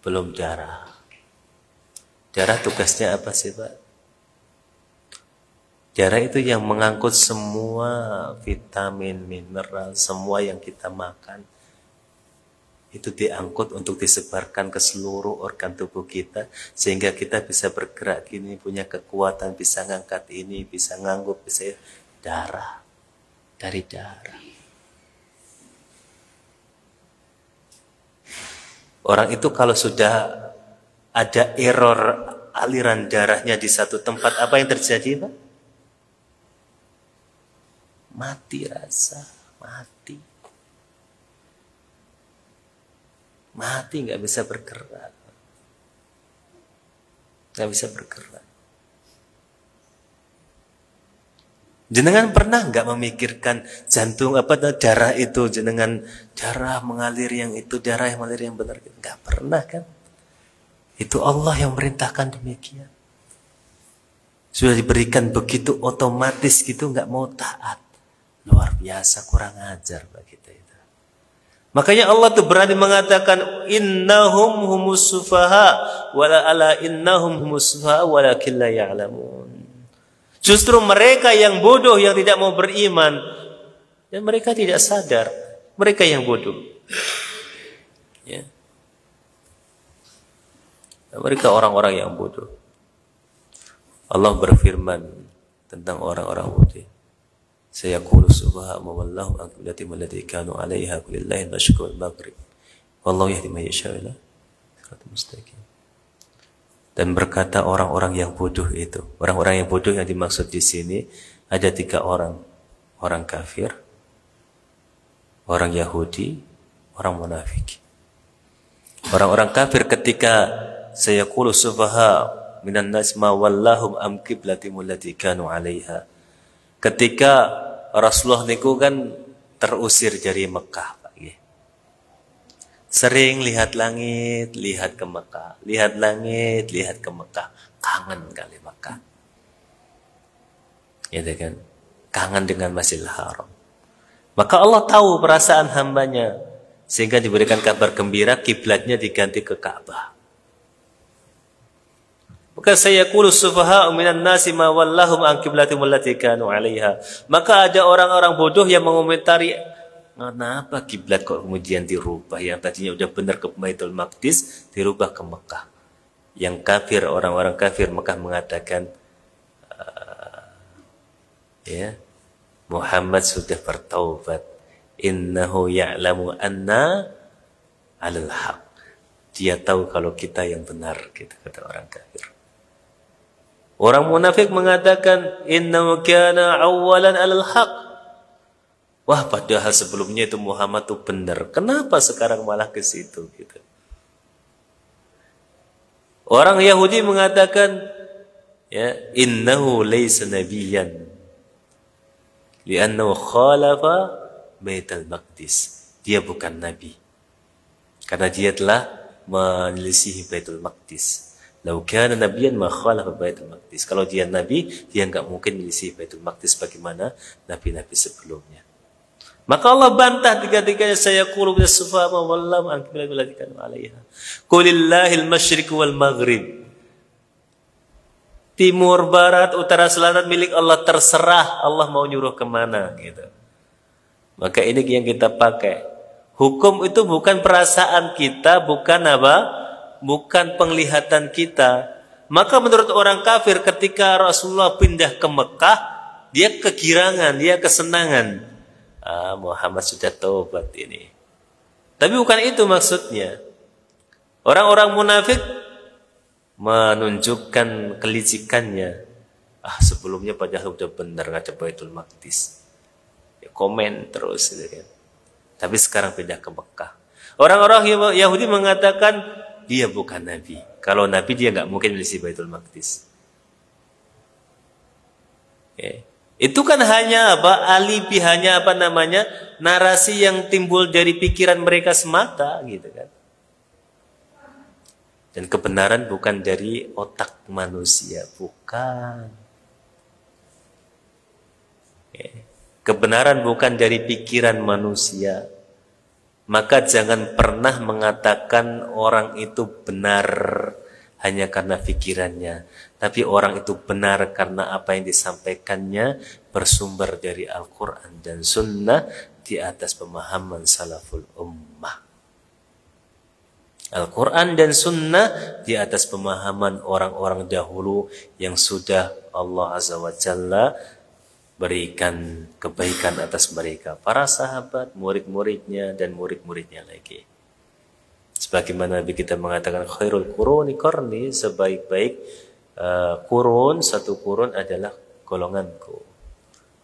Belum darah. Darah tugasnya apa sih, Pak? Darah itu yang mengangkut semua vitamin, mineral, semua yang kita makan. Itu diangkut untuk disebarkan ke seluruh organ tubuh kita. Sehingga kita bisa bergerak gini, punya kekuatan, bisa ngangkat ini, bisa nganggup, bisa darah. Dari darah. Orang itu kalau sudah ada error aliran darahnya di satu tempat, apa yang terjadi, Pak? Mati rasa, mati. Mati, nggak bisa bergerak. Nggak bisa bergerak. Jenengan pernah nggak memikirkan jantung darah itu, jenengan darah mengalir yang itu, darah yang mengalir yang benar? Nggak pernah kan? Itu Allah yang merintahkan demikian. Sudah diberikan begitu otomatis gitu, nggak mau taat. Luar biasa, kurang ajar Pak kita itu. Makanya Allah tuh berani mengatakan innahum humus sufaha wala ala innahum humus sufaha walakin la ya'lamun. Justru mereka yang bodoh yang tidak mau beriman dan mereka tidak sadar, mereka yang bodoh. Ya. Mereka orang-orang yang bodoh. Allah berfirman tentang orang-orang bodoh. Sayaqulu subhanahu wallahu aqlati allati kanu 'alaiha kulillahi al-mashriq wal maghrib. Wallahu yahdi man yasha'u ila siratal mustaqim. Dan berkata orang-orang yang bodoh itu, orang-orang yang bodoh yang dimaksud di sini ada 3 orang. Orang kafir, orang Yahudi, orang munafik. Orang-orang kafir ketika sayaqulu subhanahu minan nas ma wallahum am qiblatimul lati kanu 'alaiha. Ketika Rasulullah niku kan terusir dari Mekah, Pak. Sering lihat langit, lihat ke Mekah, lihat langit, lihat ke Mekah, kangen kali Mekah. Gitu kan? Kangen dengan Masjidil Haram. Maka Allah tahu perasaan hambanya sehingga diberikan kabar gembira kiblatnya diganti ke Ka'bah. Maka sayaqulu sufaha'u minan nasi ma wallahum an qiblatihim allati kanu 'alaiha. Maka ada orang-orang bodoh yang mengomentari, kenapa kiblat kok kemudian dirubah? Yang tadinya udah benar ke Baitul Maqdis dirubah ke Mekah. Yang kafir, orang-orang kafir Mekah mengatakan ya, Muhammad sudah bertaubat. Innahu ya'lamu anna 'alal haq. Dia tahu kalau kita yang benar, gitu kata orang kafir. Orang munafik mengatakan innahu kana awwalan 'alal haq. Wah, padahal sebelumnya itu Muhammad itu benar. Kenapa sekarang malah ke situ gitu? Orang Yahudi mengatakan ya, innahu laysa nabiyyan li'annahu khalafa Baitul Maqdis. Dia bukan nabi karena dia telah menyelisihi Baitul Maqdis. Lau kana nabiyyan ma khalafa Baitul Maqdis. Kalau dia nabi, dia enggak mungkin menyelisihi Baitul Maqdis bagaimana nabi-nabi sebelumnya. Maka Allah bantah tiga-tiganya, sayaqulu bis-sufaha wallahu an qiblatil lati kanu 'alaiha. Qulillahil masyriq wal maghrib. Timur, barat, utara, selatan milik Allah, terserah Allah mau nyuruh kemana gitu. Maka ini yang kita pakai. Hukum itu bukan perasaan kita, bukan apa? Bukan penglihatan kita. Maka menurut orang kafir ketika Rasulullah pindah ke Mekah, dia kegirangan, dia kesenangan. Muhammad sudah taubat ini. Tapi bukan itu maksudnya. Orang-orang munafik menunjukkan kelicikannya. Sebelumnya padahal sudah benar ngadep Baitul Maqdis. Ya, komen terus gitu kan. Tapi sekarang pindah ke Mekah. Orang-orang Yahudi mengatakan dia bukan nabi. Kalau nabi dia nggak mungkin melisi Baitul Maqdis. Okay. Itu kan hanya apa? Alibi, hanya apa namanya? Narasi yang timbul dari pikiran mereka semata gitu kan. Dan kebenaran bukan dari otak manusia, bukan. Okay. Kebenaran bukan dari pikiran manusia. Maka jangan pernah mengatakan orang itu benar hanya karena pikirannya. Tapi orang itu benar karena apa yang disampaikannya bersumber dari Al-Quran dan Sunnah di atas pemahaman salaful ummah. Al-Quran dan Sunnah di atas pemahaman orang-orang dahulu yang sudah Allah Azza wa Jalla berikan kebaikan atas mereka, para sahabat, murid-muridnya dan murid-muridnya lagi. Sebagaimana Nabi kita mengatakan khairul quruni qarni, sebaik-baik kurun, satu kurun adalah golonganku.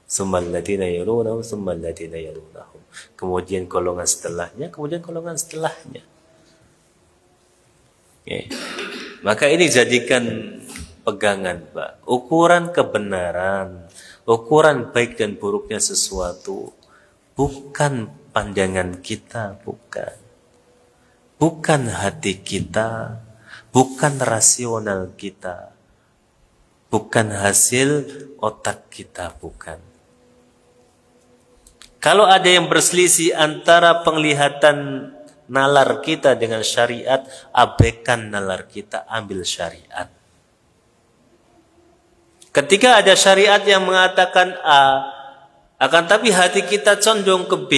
Tsummal ladzina yalunahum, tsummal ladzina yalunahum. Kemudian golongan setelahnya, kemudian golongan setelahnya. Okay. Maka ini jadikan pegangan, Pak. Ukuran kebenaran, ukuran baik dan buruknya sesuatu bukan pandangan kita, bukan hati kita, bukan rasional kita, bukan hasil otak kita, bukan. Kalau ada yang berselisih antara penglihatan nalar kita dengan syariat, abaikan nalar kita, ambil syariat. Ketika ada syariat yang mengatakan A, akan tapi hati kita condong ke B,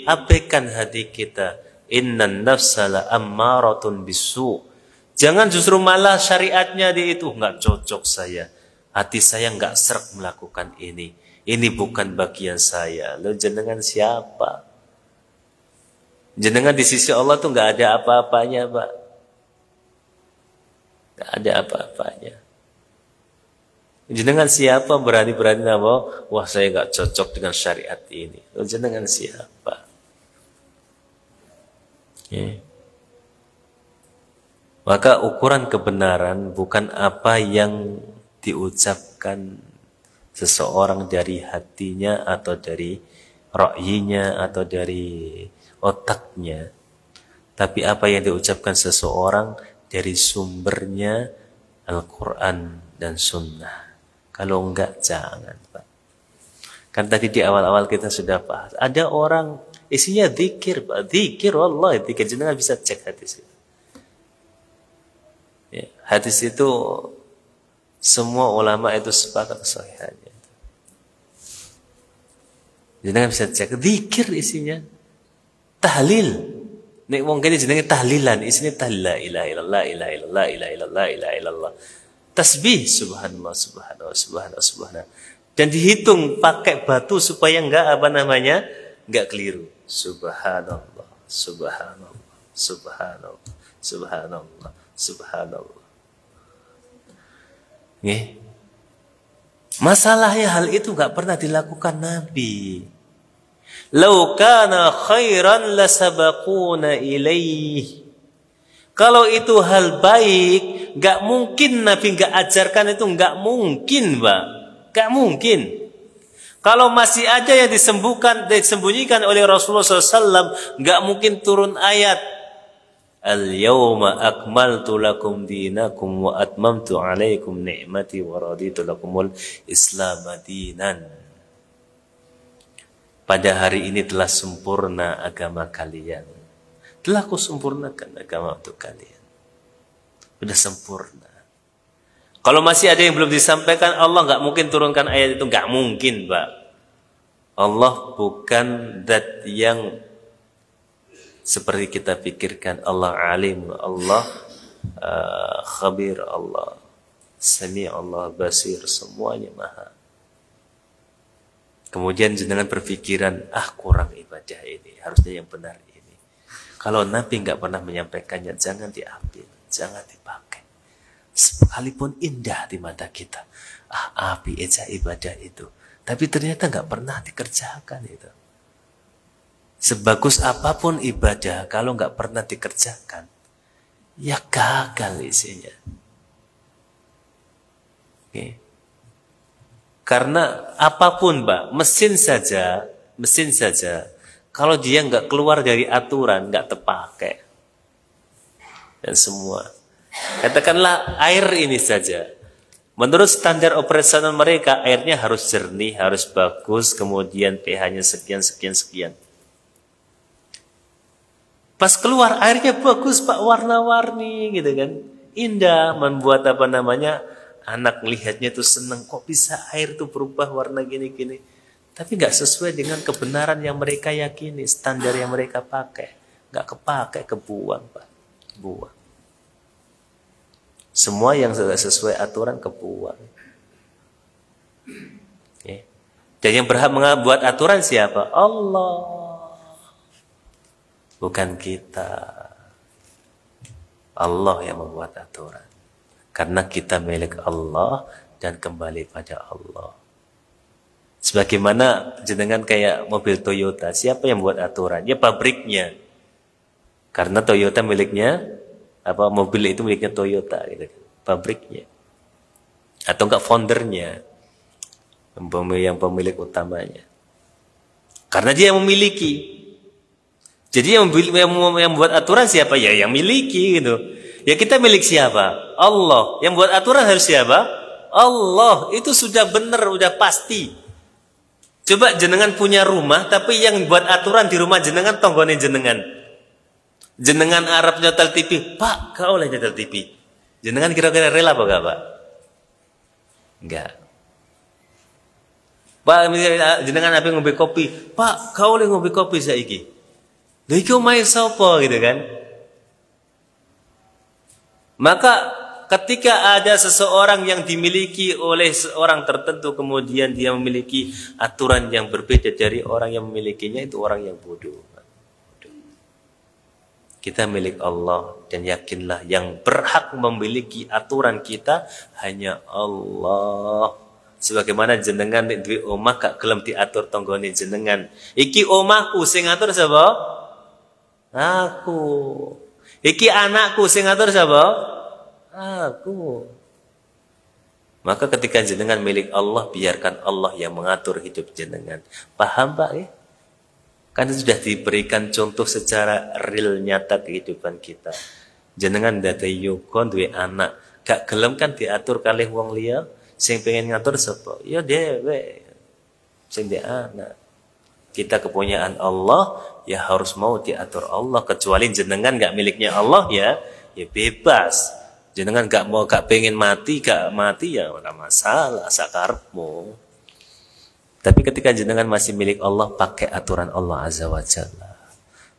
abaikan hati kita. Innan nafsa la ammaratun bisu. Jangan justru malah syariatnya di itu nggak cocok saya. Hati saya nggak sreg melakukan ini. Ini bukan bagian saya. Lo jenengan siapa? Jenengan di sisi Allah tuh nggak ada apa-apanya, Pak. Nggak ada apa-apanya. Jenengan siapa berani-berani nama, wah saya nggak cocok dengan syariat ini. Lo jenengan siapa? Maka ukuran kebenaran bukan apa yang diucapkan seseorang dari hatinya atau dari ra'yinya atau dari otaknya, tapi apa yang diucapkan seseorang dari sumbernya Al-Quran dan Sunnah. Kalau enggak, jangan, Pak. Kan tadi di awal-awal kita sudah bahas, ada orang isinya zikir, Pak. Zikir, wallahi zikir. Jangan bisa cek hadis itu. Ya, hadis itu semua ulama itu sepakat kesahihannya. Jangan bisa cek zikir isinya. Tahlil. Nek wong kene jenenge tahlilan, isinya tahlil la ilaha illallah, ilaha illallah, ilaha illallah, ilaha illallah. Tasbih subhanallah, subhanallah, subhanallah, subhanallah. Dan dihitung pakai batu supaya enggak enggak keliru. Subhanallah, subhanallah, subhanallah, subhanallah, subhanallah. Nggih. Masalahnya hal itu enggak pernah dilakukan Nabi. Lau kana khairan lasabaquna ilaih. Kalau itu hal baik, enggak mungkin Nabi enggak ajarkan itu, enggak mungkin, Pak. Enggak mungkin. Kalau masih ada yang disembunyikan oleh Rasulullah SAW, enggak mungkin turun ayat Al-yawma akmaltu lakum dinakum wa atmamtu alaikum ni'mati wa raditu lakumul Islam dinan. Pada hari ini telah sempurna agama kalian. Telah kusempurnakan agama untuk kalian. Sudah sempurna. Kalau masih ada yang belum disampaikan, Allah nggak mungkin turunkan ayat itu. Nggak mungkin, Pak. Allah bukan zat yang seperti kita pikirkan. Allah alim, Allah khabir, Allah sami, Allah basir, semuanya maha. Kemudian jenengan berpikiran, kurang ibadah ini, harusnya yang benar ini. Kalau Nabi nggak pernah menyampaikannya, jangan diambil, jangan dipakai. Sekalipun indah di mata kita, api eja ibadah itu, tapi ternyata nggak pernah dikerjakan itu. Sebagus apapun ibadah, kalau nggak pernah dikerjakan, ya gagal isinya. Okay. Karena apapun, Pak, mesin saja, kalau dia nggak keluar dari aturan, nggak terpakai. Dan semua. Katakanlah air ini saja. Menurut standar operasional mereka, airnya harus jernih, harus bagus, kemudian pH-nya sekian. Pas keluar airnya bagus, Pak, warna-warni gitu kan. Indah, membuat anak melihatnya itu senang, kok bisa air itu berubah warna gini-gini. Tapi nggak sesuai dengan kebenaran yang mereka yakini, standar yang mereka pakai. Nggak kepakai, kebuang, Pak. Buang. Semua yang tidak sesuai aturan kebuang. Ya. Dan yang berhak membuat aturan siapa? Allah. Bukan kita. Allah yang membuat aturan. Karena kita milik Allah dan kembali pada Allah. Sebagaimana jenengan kayak mobil Toyota, siapa yang buat aturan? Ya pabriknya. Karena Toyota miliknya, mobil itu miliknya Toyota, gitu. Pabriknya. Atau enggak foundernya, yang pemilik utamanya. Karena dia yang memiliki. Jadi yang buat aturan siapa? Ya yang miliki gitu. Ya kita milik siapa? Allah. Yang buat aturan harus siapa? Allah. Itu sudah benar, sudah pasti. Coba jenengan punya rumah, tapi yang buat aturan di rumah jenengan tonggone jenengan. Jenengan Arab nyetel TV, Pak, kau oleh nyetel TV. Jenengan kira-kira rela apa enggak, Pak? Enggak. Pak, jenengan apa ngombe kopi? Pak, kau oleh ngombe kopi saiki. Lha iki omahe sapa gitu kan? Maka ketika ada seseorang yang dimiliki oleh seorang tertentu, kemudian dia memiliki aturan yang berbeda dari orang yang memilikinya, itu orang yang bodoh. Kita milik Allah, dan yakinlah yang berhak memiliki aturan kita hanya Allah. Sebagaimana jenengan duwe omah gak gelem diatur tanggane jenengan. Iki omahku, sing ngatur sapa? Aku. Iki anakku, sing ngatur sapa? Aku. Maka ketika jenengan milik Allah, biarkan Allah yang mengatur hidup jenengan. Paham, Pak ya? Kan sudah diberikan contoh secara real nyata kehidupan kita. Jenengan dadi yoga duwe anak, gak gelem kan diatur kalih wong liya, sing pengen ngatur sapa? Ya dhewe. Sing duwe anak. Kita kepunyaan Allah, ya harus mau diatur Allah. Kecuali jenengan gak miliknya Allah ya bebas. Jenengan gak mau, gak pengen mati, gak mati ya ora masalah, sakarepmu. Tapi ketika jenengan masih milik Allah, pakai aturan Allah Azza wa Jalla.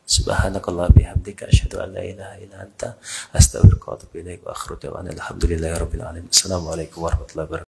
Subhanakallah bihamdika asyhadu an la ilaha illa anta astaghfiruka wa atubu ilaik wa akhiru da'wana alhamdulillahi rabbil alamin. Assalamualaikum warahmatullahi wabarakatuh.